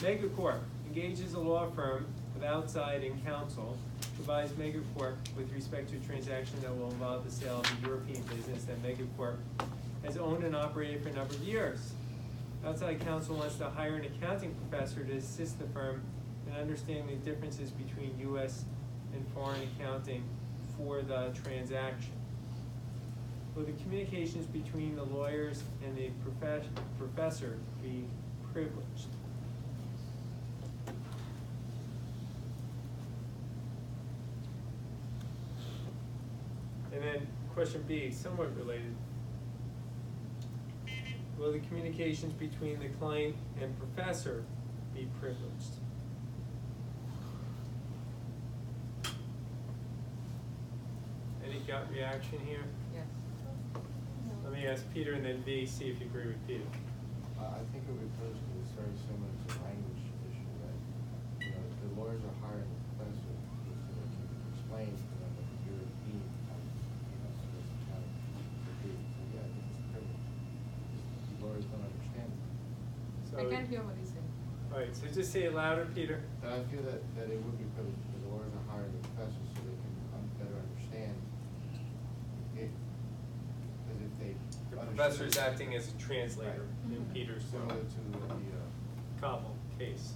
Megacorp engages a law firm of outside and counsel, provides Megacorp with respect to a transaction that will involve the sale of a European business that Megacorp has owned and operated for a number of years. Outside counsel wants to hire an accounting professor to assist the firm in understanding the differences between U.S. and foreign accounting for the transaction. Will the communications between the lawyers and the professor be privileged? And then question B, somewhat related. Will the communications between the client and professor be privileged? Any gut reaction here? Yes. Let me ask Peter and then V, see if you agree with Peter. I think it would be close because it's very similar to the language issue that, you know, the lawyers are hiring the professor so they can explain to them that the European, supposed to have to do. So yeah, I think it's privilege. The lawyers don't understand it. So, I can't hear what he's saying. all right, so just say it louder, Peter. But I feel that it would be privileged because the lawyers are hiring the professor so they can better understand it. Because if they The professor is acting as a translator in Peter's similar to the Cobble case.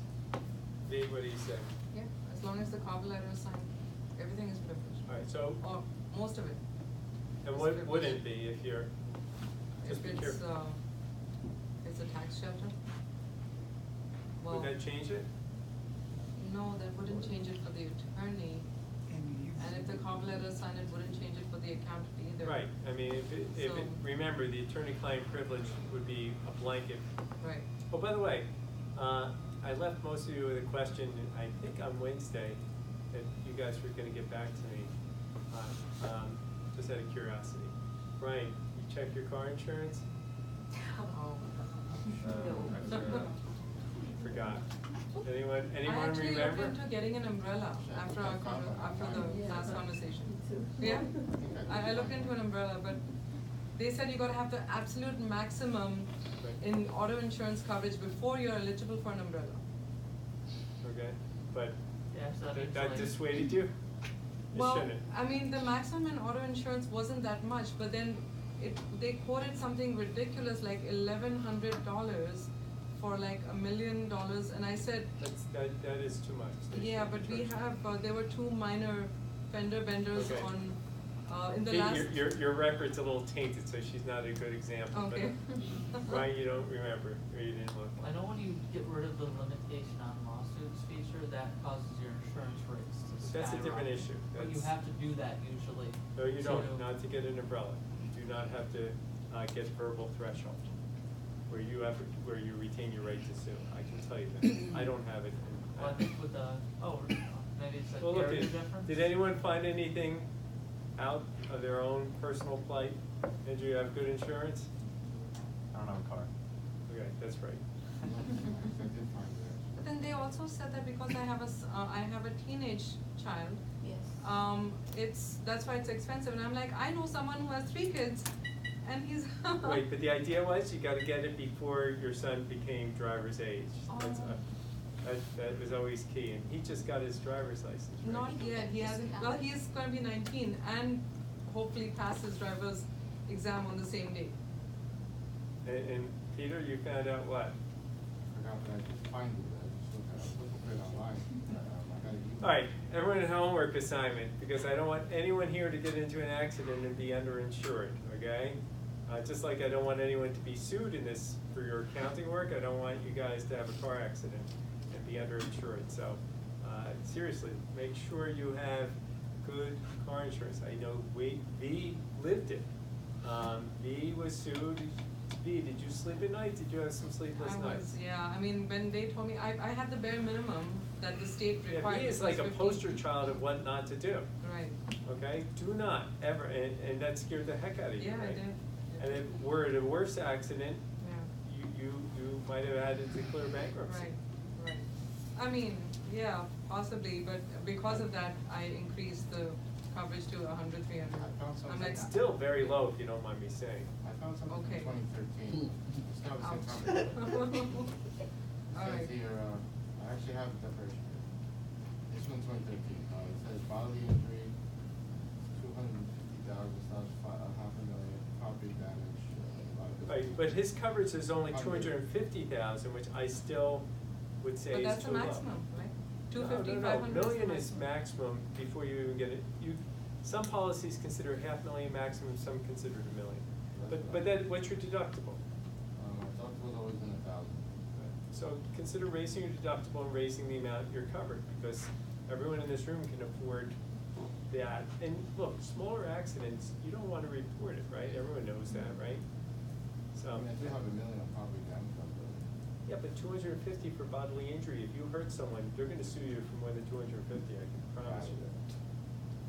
V, what do you say? Yeah, as long as the cover letter is signed, everything is privileged. All right, so, Or most of it. and is what privileged. would it be if you're, just If be it's, careful. it's a tax shelter? Well, Would that change it? no, that wouldn't change it for the attorney. And if the cover letter is signed, it wouldn't change it for the accountant either. Right, I mean, if it, So- remember, the attorney-client privilege would be a blanket. Right. Oh, by the way, I left most of you with a question, I think on Wednesday, that you guys were gonna get back to me, just out of curiosity. Brian, you check your car insurance? Oh. Forgot. Anyone I remember? actually looked into getting an umbrella after the last conversation. Yeah, I looked into an umbrella, but they said you gotta have the absolute maximum in auto insurance coverage before you're eligible for an umbrella. okay? But Yeah, so that means that like. dissuaded you? It Well, shouldn't. I mean, the maximum in auto insurance wasn't that much, but then they quoted something ridiculous like $1,100 for like $1 million, and I said, That is too much. They yeah, should but we charge you. have, there were 2 minor fender benders Okay. on, in the Hey, last. your record's a little tainted, so she's not a good example, but Okay. Ryan, you don't remember, or you didn't look. I know when you get rid of the limitation on lawsuits feature, that causes your insurance rates to skyrocket. That's a different issue. But you That's- have to do that usually. No, you So- don't, not to get an umbrella. You do not have to, get verbal threshold, where you retain your right to sue. I can tell you that. I don't have it. Well, I think with the, maybe it's like Well, look, area difference? did anyone find anything out of their own personal plight? Did you have good insurance? I don't have a car. Okay, that's right. I did find that. But then they also said that because I have a teenage child, Yes. that's why it's expensive, and I'm like, I know someone who has 3 kids, and he's. Wait, but the idea was you gotta get it before your son became driver's age. That's, Oh. that was always key, and he just got his driver's license, right? Not yet, he hasn't, well, he's gonna be 19 and hopefully pass his driver's exam on the same day. And Peter, you found out what? I forgot that I just find it, I just looked for it online. I got it. All right, everyone at homework assignment, because I don't want anyone here to get into an accident and be underinsured, okay? Just like I don't want anyone to be sued in this for your accounting work, I don't want you guys to have a car accident and be underinsured. So, seriously, make sure you have good car insurance. I know V lived it. V was sued. V, did you sleep at night? Did you have some sleepless nights? Yeah, I mean, when they told me, I had the bare minimum that the state Yeah, required. V is which like was a 15. poster child of what not to do. Right, Okay, do not ever, and that scared the heck out of you, yeah, I right? did. And if we're at a worse accident, Yeah. you might have had to declare bankruptcy. Right. I mean, yeah, possibly, but because of that, I increased the coverage to 100, 300. I found something. I'm like, It's still very low, if you don't mind me saying. I found something Okay. from 2013. It's not the same Ouch. company. It All right. says here, I actually have the declaration here. This one's 2013. It says bodily injury, 250,000 / $500,000, property damage, liability. Right, but his coverage is only 250,000, which I still would say But is that's too the low. maximum, right? No, 250, no, 500 no, the million is maximum. maximum before you even get it. Some policies consider $500,000 maximum, some consider $1 million. But then, what's your deductible? My deductible's always been 1,000. So consider raising your deductible and raising the amount you're covered, because everyone in this room can afford that. And look, smaller accidents, you don't want to report it, right? Everyone knows that, right? I mean, I do have $1 million on property damage liability. Yeah, but 250 for bodily injury, if you hurt someone, they're gonna sue you for more than 250, I can promise you that.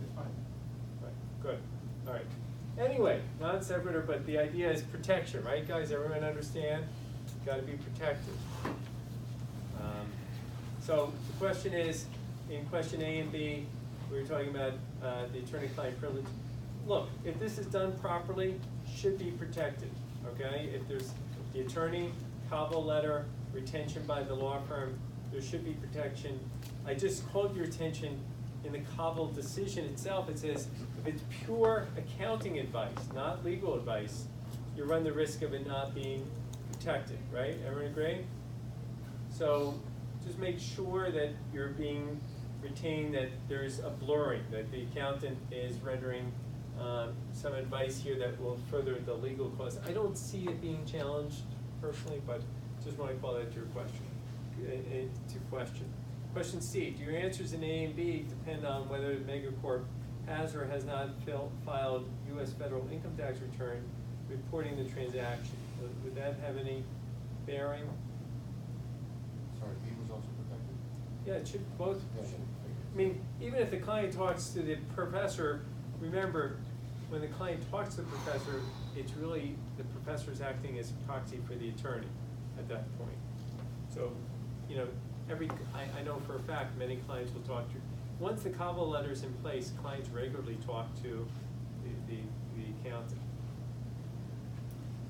It's fine. Right, good, all right. Anyway, non sequitur, but the idea is protection, right, guys? Everyone understand? Gotta be protected. So the question is, in question A and B, we were talking about the attorney-client privilege. Look, if this is done properly, should be protected, okay? If there's the attorney, cobble letter, retention by the law firm, there should be protection. I just called your attention in the cobble decision itself, it says, if it's pure accounting advice, not legal advice, you run the risk of it not being protected, right? Everyone agree? So just make sure that you're being retained, that there's a blurring, that the accountant is rendering some advice here that will further the legal cost. I don't see it being challenged personally, but just want to call that to your question, to question. Question C, do your answers in A and B depend on whether Megacorp has or has not filed U.S. federal income tax return reporting the transaction? Would that have any bearing? Sorry, he was also protected? Yeah, it should both. Yeah, I mean, even if the client talks to the professor, remember, when the client talks to the professor, it's really, the professor's acting as proxy for the attorney at that point. So, you know, I know for a fact many clients will talk to, once the cobble letter's in place, clients regularly talk to the accountant.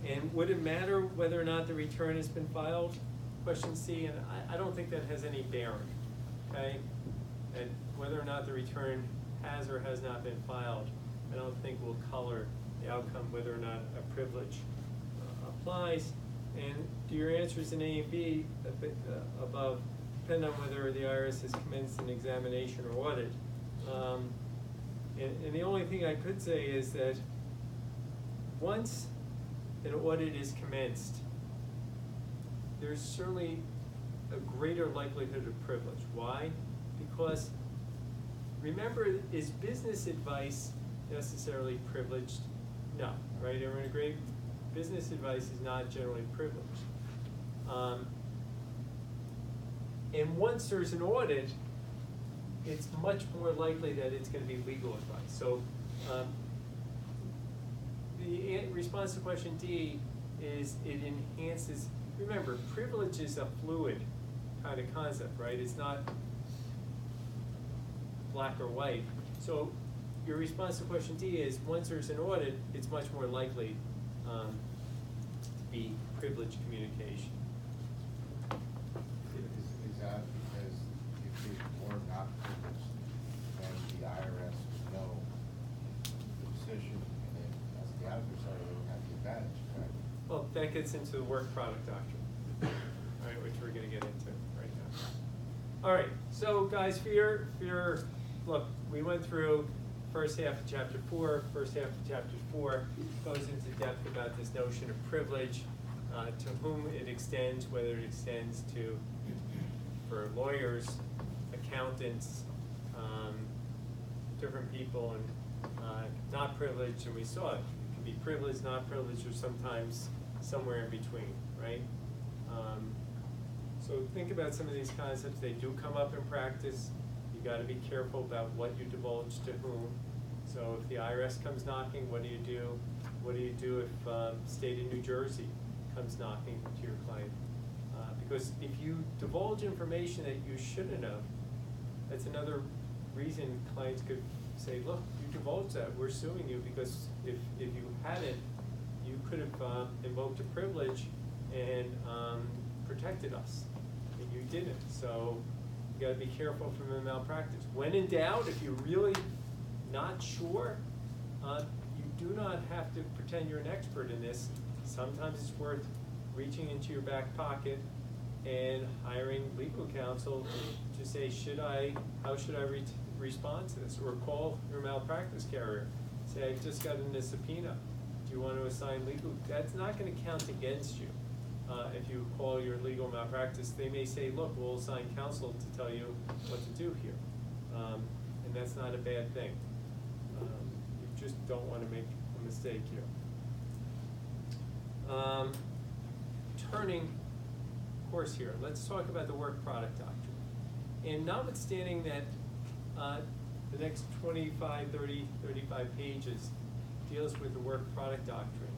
And would it matter whether or not the return has been filed? Question C, and I don't think that has any bearing. okay? And whether or not the return has or has not been filed, I don't think will color the outcome whether or not a privilege applies. And do your answers in A and B above depend on whether the IRS has commenced an examination or audit. And the only thing I could say is that once an audit is commenced, there's certainly a greater likelihood of privilege. Why? Because remember, is business advice necessarily privileged? No, right? Everyone agree? Business advice is not generally privileged. And once there's an audit, it's much more likely that it's going to be legal advice. So the response to question D is it enhances. Remember, privilege is a fluid kind of concept, right? It's not black or white. So your response to question D is once there's an audit, it's much more likely to be privileged communication. Is that because if it's more not privileged, then the IRS would know the decision, and then as the auditor side, they would have the advantage, correct? Well, that gets into the work product doctrine, all right, which we're going to get into right now. All right, so guys, look, we went through first half of chapter 4. First half of chapter 4 goes into depth about this notion of privilege, to whom it extends, whether it extends to for lawyers, accountants, different people, and not privileged. And we saw it can be privileged, not privileged, or sometimes somewhere in between, right? So think about some of these concepts. They do come up in practice. You got to be careful about what you divulge to whom. So if the IRS comes knocking, what do you do? What do you do if state of New Jersey comes knocking to your client? Because if you divulge information that you shouldn't have, that's another reason clients could say, look, you divulged that, we're suing you, because if you hadn't, you could have invoked a privilege and protected us, and you didn't. So you gotta be careful from the malpractice. When in doubt, if you're really not sure, you do not have to pretend you're an expert in this. Sometimes it's worth reaching into your back pocket and hiring legal counsel to say, how should I respond to this? Or call your malpractice carrier. Say, I just got in a subpoena. Do you want to assign legal? That's not going to count against you. If you call your legal malpractice, they may say, look, we'll assign counsel to tell you what to do here. And that's not a bad thing. You just don't want to make a mistake here. Turning course here, let's talk about the work product doctrine. And notwithstanding that the next 25, 30, 35 pages deals with the work product doctrine,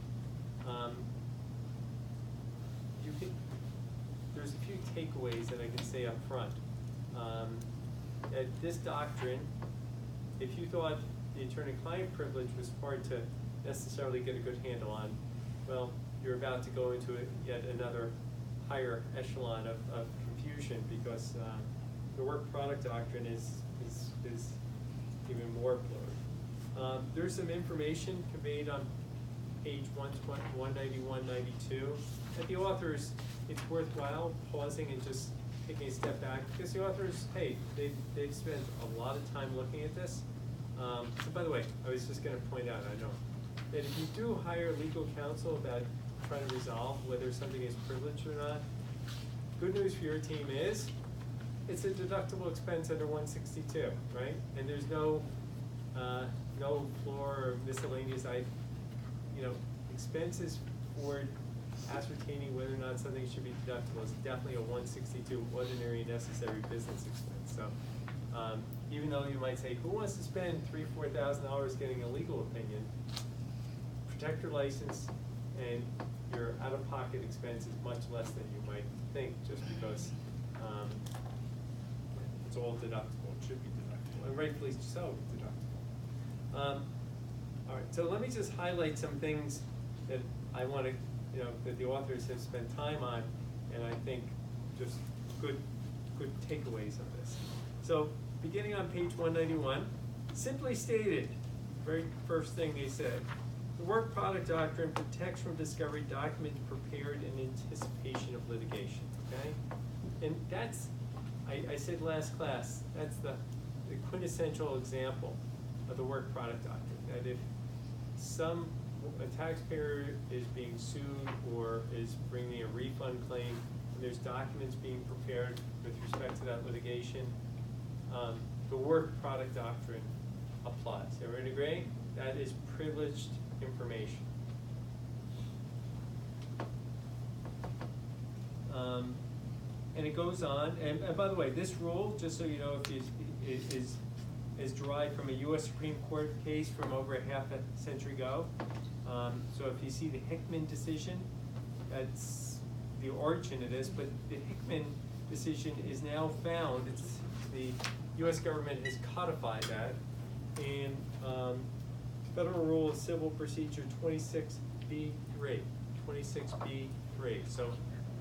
there's a few takeaways that I can say up front. That this doctrine, if you thought the attorney-client privilege was hard to necessarily get a good handle on, well, you're about to go into yet another higher echelon of confusion, because the work product doctrine is even more blurred. There's some information conveyed on page 191, 92. That the authors, it's worthwhile pausing and just taking a step back, because the authors, hey, they've spent a lot of time looking at this. So by the way, I was just going to point out, I know, that if you do hire legal counsel about trying to resolve whether something is privileged or not, good news for your team is it's a deductible expense under 162, right? And there's no floor or miscellaneous expenses for ascertaining whether or not something should be deductible is definitely a 162 ordinary and necessary business expense. So even though you might say, who wants to spend $3,000 to $4,000 getting a legal opinion, protect your license, and your out-of-pocket expense is much less than you might think, just because it's all deductible. It should be deductible, and rightfully so deductible. All right, so let me just highlight some things that I want to, that the authors have spent time on, and I think just good takeaways of this. So, beginning on page 191, simply stated, very first thing they said, the work product doctrine protects from discovery documents prepared in anticipation of litigation, okay? And that's, I said last class, that's the quintessential example of the work product doctrine, that if a taxpayer is being sued or is bringing a refund claim, and there's documents being prepared with respect to that litigation, the work product doctrine applies. Everyone agree? That is privileged information. And it goes on, and by the way, this rule, just so you know, is derived from a U.S. Supreme Court case from over a half a century ago. So if you see the Hickman decision, that's the origin of this, but the Hickman decision is now found, the U.S. government has codified that in Federal Rule of Civil Procedure 26B3. So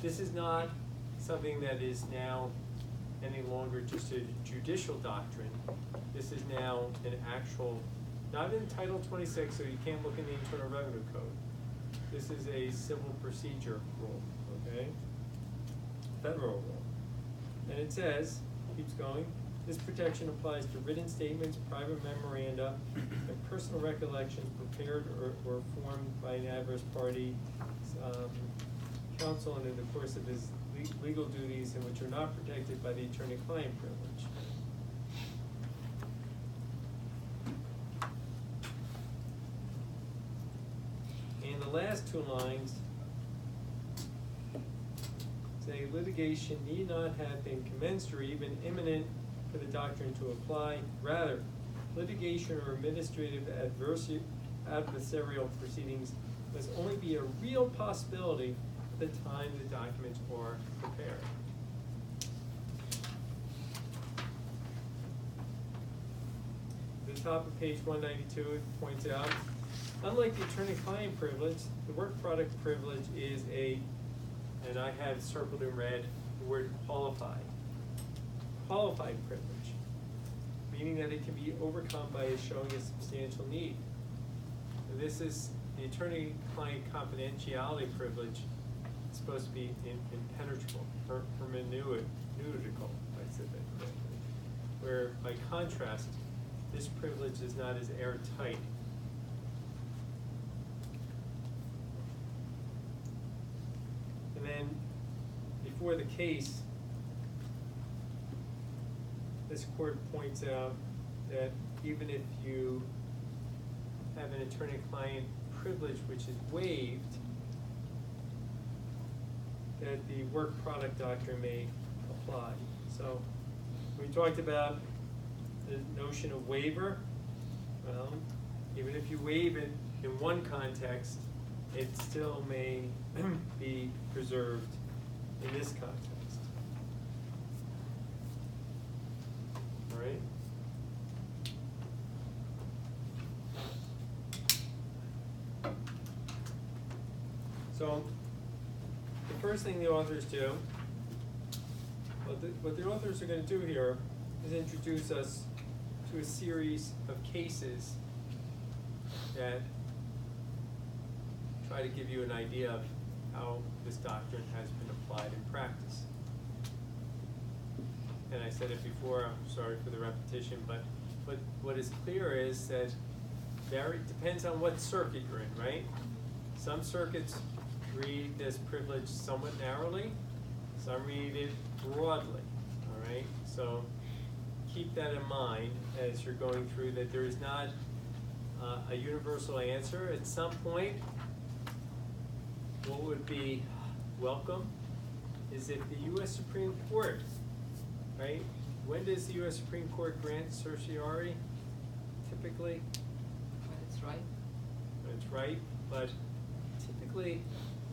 this is not something that is now any longer just a judicial doctrine. This is now an actual, not in Title 26, so you can't look in the Internal Revenue Code. This is a civil procedure rule, okay? Federal rule. And it says, keeps going, this protection applies to written statements, private memoranda, and personal recollections prepared or formed by an adverse party, counsel, and in the course of his legal duties, and which are not protected by the attorney-client privilege. And the last two lines say litigation need not have been commenced or even imminent for the doctrine to apply. Rather, litigation or administrative adversarial proceedings must only be a real possibility at the time the documents are prepared. At the top of page 192, it points out, unlike the attorney-client privilege, the work product privilege is and I have circled in red the word qualified privilege, meaning that it can be overcome by showing a substantial need. And this is the attorney-client confidentiality privilege. It's supposed to be impenetrable, hermeneutical, I said that correctly. Where, by contrast, this privilege is not as airtight. And then, before the case, this court points out that even if you have an attorney-client privilege which is waived, that the work product doctrine may apply. So we talked about the notion of waiver. Well, even if you waive it in one context, it still may be preserved in this context. All right? So the first thing the authors do, what the authors are going to do here is introduce us to a series of cases that try to give you an idea of how this doctrine has been applied in practice. And I said it before, I'm sorry for the repetition, but what is clear is that it depends on what circuit you're in, right? Some circuits read this privilege somewhat narrowly, some read it broadly, all right? So keep that in mind as you're going through, that there is not a universal answer. At some point, what would be welcome is if the U.S. Supreme Court, right? When does the U.S. Supreme Court grant certiorari? Typically? When it's right. When it's right, but typically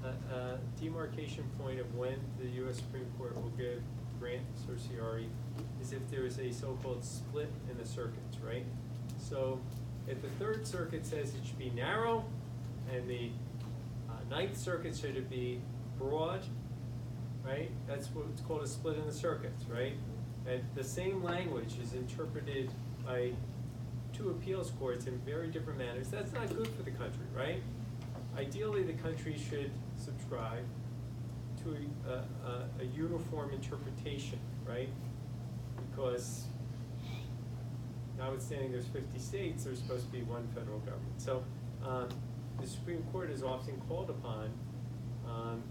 a demarcation point of when the U.S. Supreme Court will grant certiorari is if there is a so-called split in the circuits, right? So if the Third Circuit says it should be narrow and the Ninth Circuit should it be broad, right? That's what's called a split in the circuits, right? And the same language is interpreted by two appeals courts in very different manners. That's not good for the country, right? Ideally, the country should subscribe to a uniform interpretation, right? Because notwithstanding there's 50 states, there's supposed to be one federal government. So the Supreme Court is often called upon.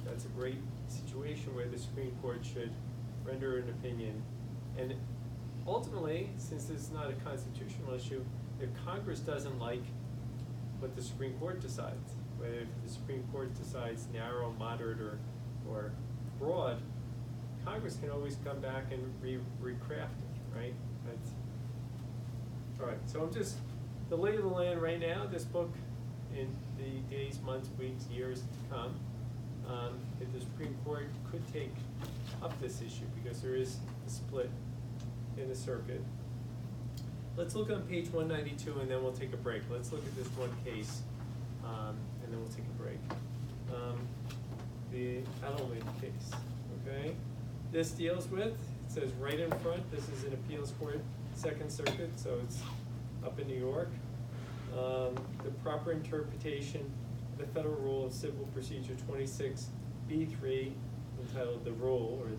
That's a great situation where the Supreme Court should render an opinion. And ultimately, since this is not a constitutional issue, if Congress doesn't like what the Supreme Court decides, whether if the Supreme Court decides narrow, moderate, or broad, Congress can always come back and recraft it, right? That's, all right, so I'm just, the lay of the land right now, this book, in the days, months, weeks, years to come, if the Supreme Court could take up this issue, because there is a split in the circuit. Let's look on page 192 and then we'll take a break. Let's look at this one case and then we'll take a break. The Edelman case, okay? This deals with, it says right in front, this is an appeals court, Second Circuit, so it's up in New York. The proper interpretation of the Federal Rule of Civil Procedure 26B3, entitled the rule, or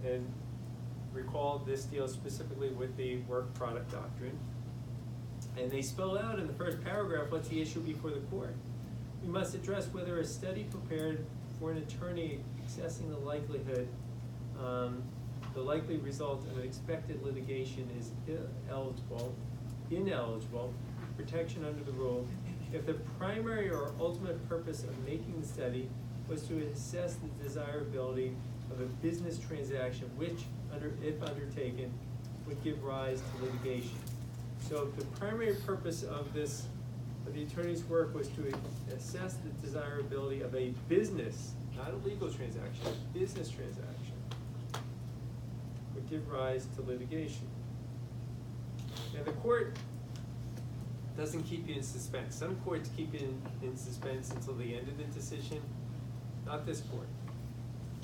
and recall this deals specifically with the work product doctrine. And they spell out in the first paragraph what's the issue before the court. We must address whether a study prepared for an attorney assessing the likelihood, the likely result of an expected litigation is ineligible for protection under the rule if the primary or ultimate purpose of making the study was to assess the desirability of a business transaction which, if undertaken, would give rise to litigation. So if the primary purpose of the attorney's work was to assess the desirability of a business, not a legal transaction, a business transaction, would give rise to litigation. Now the court doesn't keep you in suspense. Some courts keep you in suspense until the end of the decision. Not this court.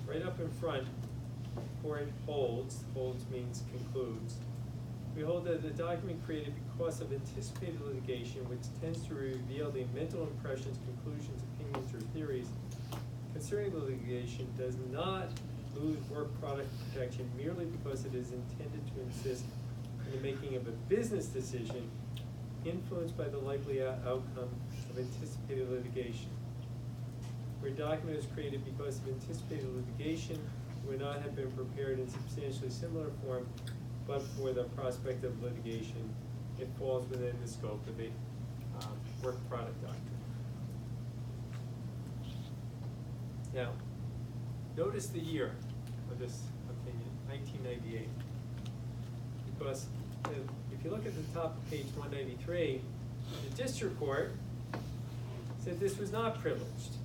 Right up in front, the court holds means concludes. We hold that the document created because of anticipated litigation, which tends to reveal the mental impressions, conclusions, opinions, or theories concerning the litigation, does not lose work product protection merely because it is intended to assist in the making of a business decision influenced by the likely outcome of anticipated litigation. Where a document is created because of anticipated litigation, would not have been prepared in substantially similar form, but for the prospect of litigation, it falls within the scope of the work product doctrine. Now, notice the year of this opinion, 1998. Because if you look at the top of page 193, the district court said this was not privileged.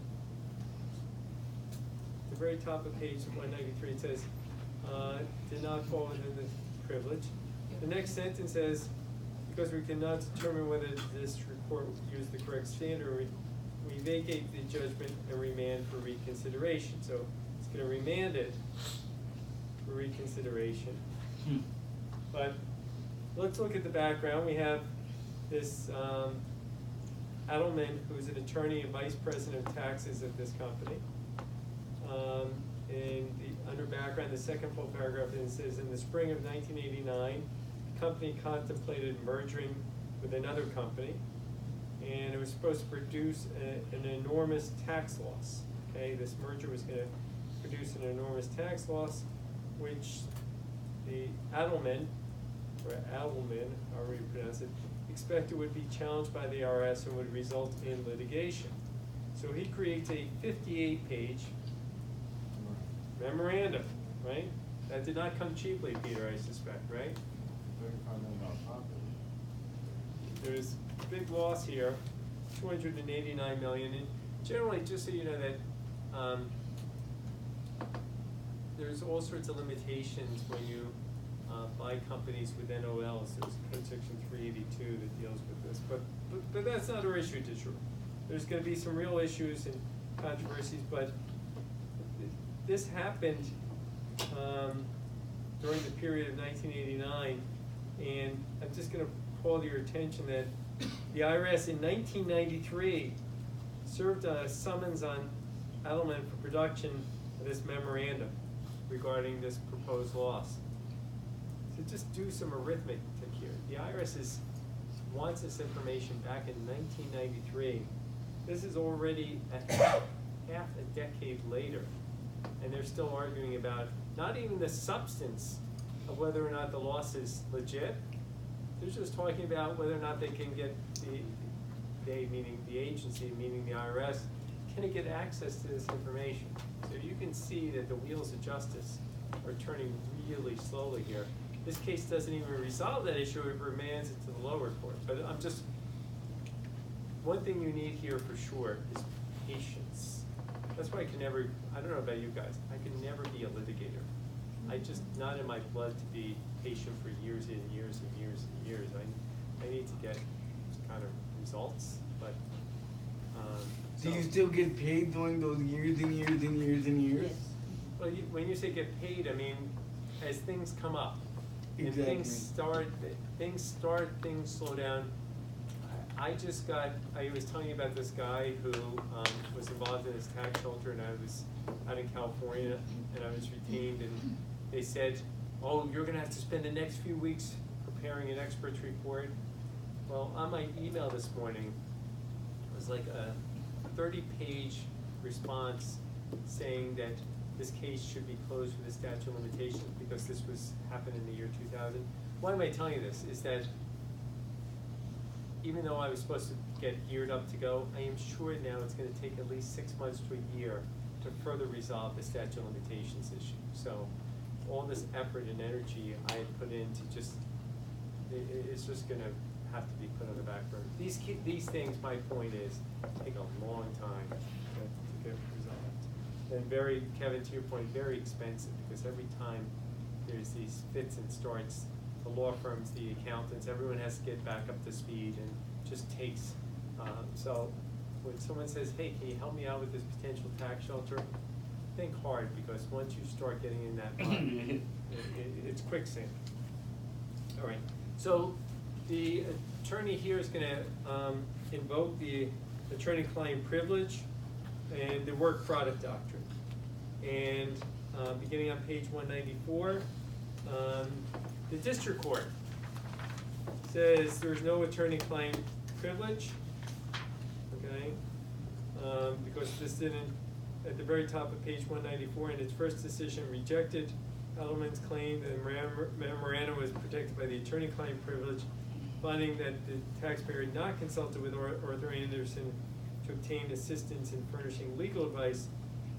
At the very top of page 193 it says, did not fall within the privilege. The next sentence says, because we cannot determine whether the district court used the correct standard, we vacate the judgment and remand for reconsideration. So it's going to remand it for reconsideration. But let's look at the background. We have this Edelman, who's an attorney and vice president of taxes at this company. In the under background, the second full paragraph, it says, in the spring of 1989, the company contemplated merging with another company, and it was supposed to produce an enormous tax loss. Okay, this merger was going to produce an enormous tax loss, which the Edelman, or Adelman, however you pronounce it, expected would be challenged by the IRS and would result in litigation. So he creates a 58-page memorandum, right? That did not come cheaply, Peter, I suspect, right? There's a big loss here, $289 million. And generally, just so you know that there's all sorts of limitations when you buy companies with NOLs. There's Code Section 382 that deals with this, but that's not our issue, to true. There's going to be some real issues and controversies, but this happened during the period of 1989. And I'm just gonna call to your attention that the IRS in 1993 served a summons on Edelman for production of this memorandum regarding this proposed loss. So just do some arithmetic here. The IRS wants this information back in 1993. This is already half a decade later, and they're still arguing about not even the substance of whether or not the loss is legit. They're just talking about whether or not they can get they meaning the agency, meaning the IRS, can it get access to this information? So you can see that the wheels of justice are turning really slowly here. This case doesn't even resolve that issue, it remands it to the lower court. But one thing you need here for sure is patience. That's why I don't know about you guys, I can never be a litigator. I just, not in my blood to be patient for years and years and years and years. I need to get kind of results, but, Do you still get paid during those years and years and years and years? Yes. well, when you say get paid, I mean, as things come up, and Exactly. things slow down. I was telling you about this guy who was involved in this tax shelter, and I was out in California, and I was retained, and they said, oh, you're gonna have to spend the next few weeks preparing an expert's report. Well, on my email this morning, it was like a 30-page response saying that this case should be closed for the statute of limitations because this happened in the year 2000. Why am I telling you this? Is that even though I was supposed to get geared up to go, I am sure now it's gonna take at least 6 months to a year to further resolve the statute of limitations issue. So all this effort and energy I had put into it's just gonna have to be put on the back burner. These things, my point is, take a long time to get resolved. And Kevin, to your point, very expensive, because every time there's these fits and starts, the law firms, the accountants, everyone has to get back up to speed, and just takes, so when someone says, hey, can you help me out with this potential tax shelter? Think hard, because once you start getting in that mud, it's quicksand. All right, so the attorney here is gonna invoke the attorney-client privilege and the work product doctrine. And beginning on page 194, the district court says there's no attorney-client privilege, okay? Because this didn't, at the very top of page 194, in its first decision, rejected Edelman's claim that the memorandum was protected by the attorney-client privilege, finding that the taxpayer had not consulted with Arthur Anderson to obtain assistance in furnishing legal advice.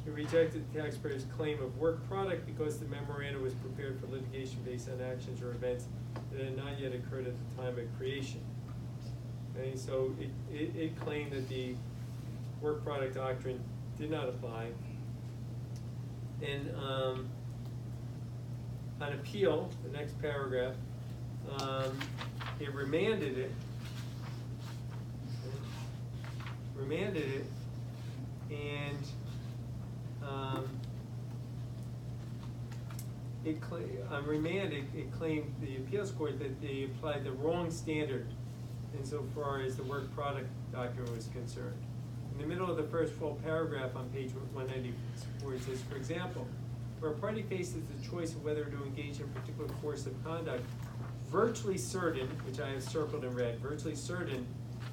It rejected the taxpayer's claim of work product because the memorandum was prepared for litigation based on actions or events that had not yet occurred at the time of creation. Okay, so it claimed that the work product doctrine did not apply. And on appeal, the next paragraph, it remanded it, and on remand, it claimed, the appeals court, that they applied the wrong standard insofar as the work product doctrine was concerned. In the middle of the first full paragraph on page 194, it says, for example, where a party faces the choice of whether to engage in a particular course of conduct, virtually certain, which I have circled in red, virtually certain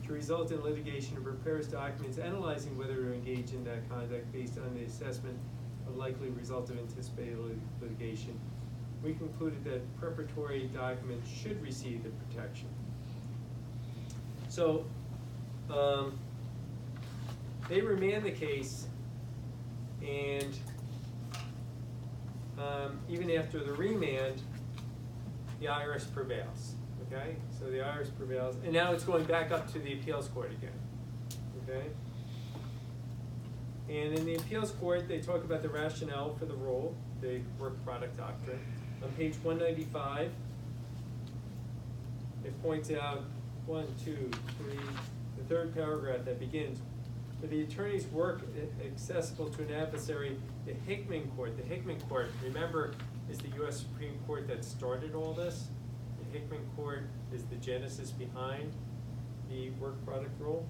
to result in litigation, and prepares documents analyzing whether to engage in that conduct based on the assessment of likely result of anticipated litigation, we concluded that preparatory documents should receive the protection. So, they remand the case, and even after the remand, the IRS prevails, okay? So the IRS prevails, and now it's going back up to the appeals court again, okay? And in the appeals court, they talk about the rationale for the rule, the work product doctrine. On page 195, it points out 1, 2, 3, the third paragraph that begins, for the attorney's work accessible to an adversary, the Hickman court, remember, is the US Supreme Court that started all this. The Hickman Court is the genesis behind the work product rule.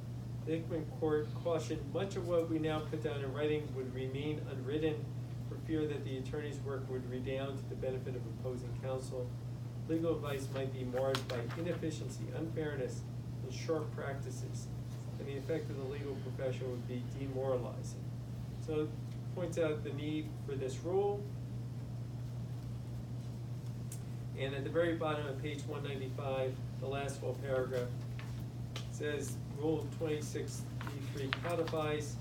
The Hickman Court cautioned much of what we now put down in writing would remain unwritten for fear that the attorney's work would redound to the benefit of opposing counsel. Legal advice might be marred by inefficiency, unfairness, and sharp practices, and the effect of the legal profession would be demoralizing. So it points out the need for this rule. And at the very bottom of page 195, the last full paragraph, says Rule 26B3 codifies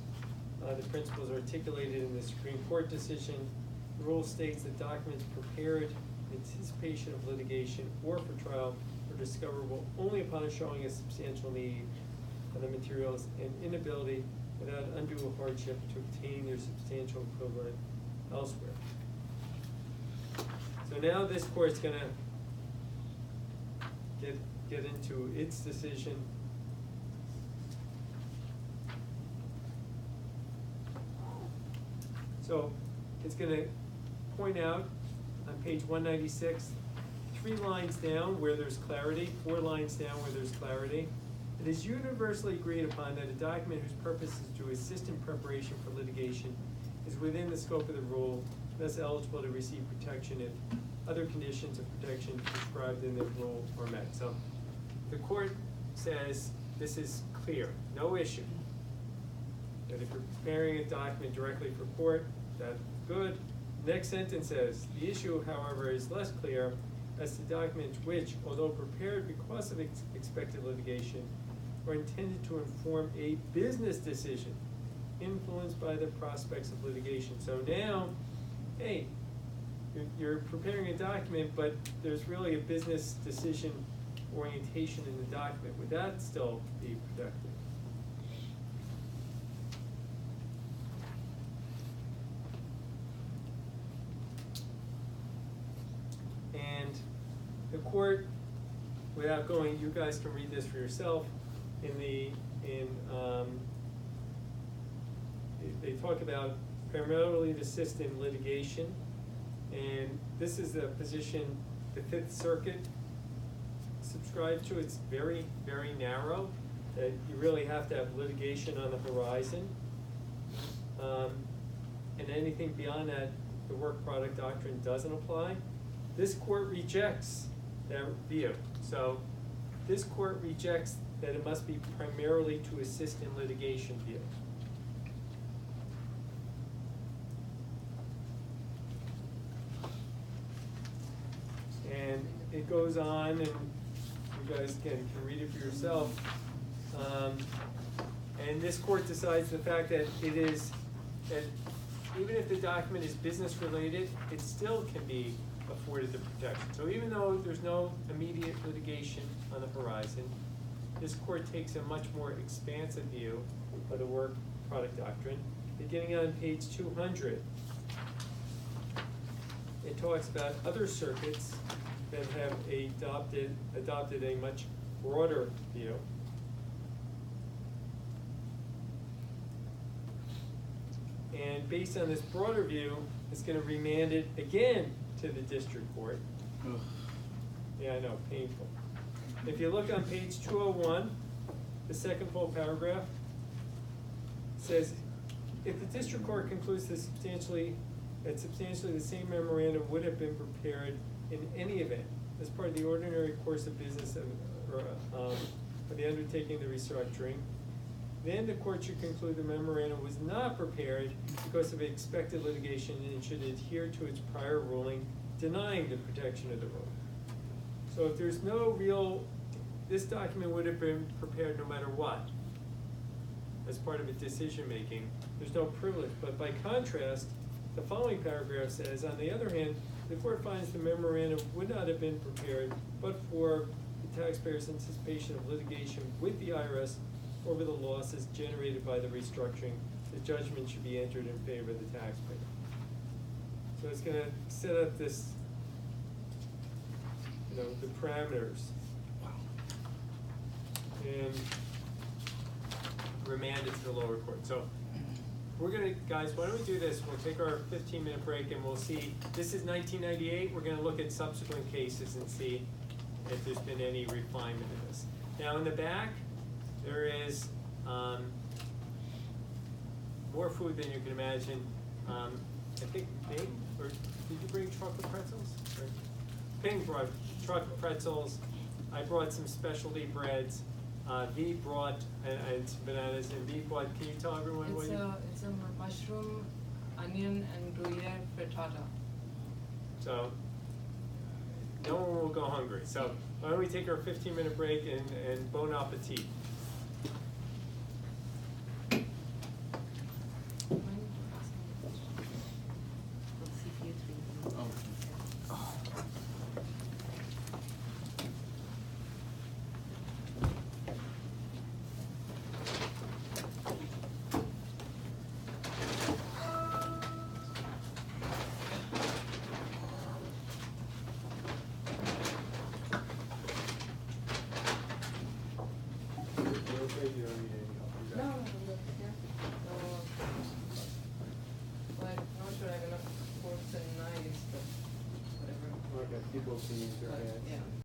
the principles articulated in the Supreme Court decision. The rule states that documents prepared in anticipation of litigation or for trial are discoverable only upon a showing a substantial need of the materials and inability without undue hardship to obtain their substantial equivalent elsewhere. So now this court's gonna get into its decision. So it's gonna point out on page 196, 3 lines down where there's clarity, 4 lines down where there's clarity. It is universally agreed upon that a document whose purpose is to assist in preparation for litigation is within the scope of the rule, thus eligible to receive protection if other conditions of protection described in the rule are met. So the court says this is clear, no issue. That if you're preparing a document directly for court, that's good. Next sentence says, the issue, however, is less clear as to documents which, although prepared because of expected litigation, are intended to inform a business decision influenced by the prospects of litigation. So now, hey, you're preparing a document, but there's really a business decision orientation in the document. Would that still be protected? And the court, without going, you guys can read this for yourself. They talk about primarily to assist in litigation, and this is the position the Fifth Circuit subscribes to. It's very, very narrow, that you really have to have litigation on the horizon. And anything beyond that, the work product doctrine doesn't apply. This court rejects that view. So this court rejects that it must be primarily to assist in litigation view. And it goes on, and you guys can read it for yourself. And this court decides the fact that it is, that even if the document is business related, it still can be afforded the protection. So even though there's no immediate litigation on the horizon, this court takes a much more expansive view of the work product doctrine. Beginning on page 200, it talks about other circuits that have adopted a much broader view. And based on this broader view, it's going to remand it again to the district court. Yeah, I know, painful. If you look on page 201, the second full paragraph says, if the district court concludes that substantially the same memorandum would have been prepared in any event as part of the ordinary course of business of the undertaking the restructuring, then the court should conclude the memorandum was not prepared because of expected litigation and should adhere to its prior ruling denying the protection of the rule. So if there's no real, this document would have been prepared no matter what as part of a decision making. There's no privilege. But by contrast, the following paragraph says, on the other hand, the court finds the memorandum would not have been prepared but for the taxpayer's anticipation of litigation with the IRS over the losses generated by the restructuring. The judgment should be entered in favor of the taxpayer. So it's going to set up this, the parameters. And remand it to the lower court. So we're gonna, guys, why don't we do this, we'll take our 15-minute break and we'll see, this is 1998, we're gonna look at subsequent cases and see if there's been any refinement in this. Now in the back, there is, more food than you can imagine. I think Bing, or did you bring chocolate pretzels? Or Bing brought chocolate pretzels. I brought some specialty breads. V brought and some bananas, and V brought. Can you tell everyone what you? It's a mushroom, onion, and gruyere frittata. So no one will go hungry. So why don't we take our 15-minute break and bon appetit. But not sure I have enough forks and knives, but whatever. Okay, people see their But, hands. yeah.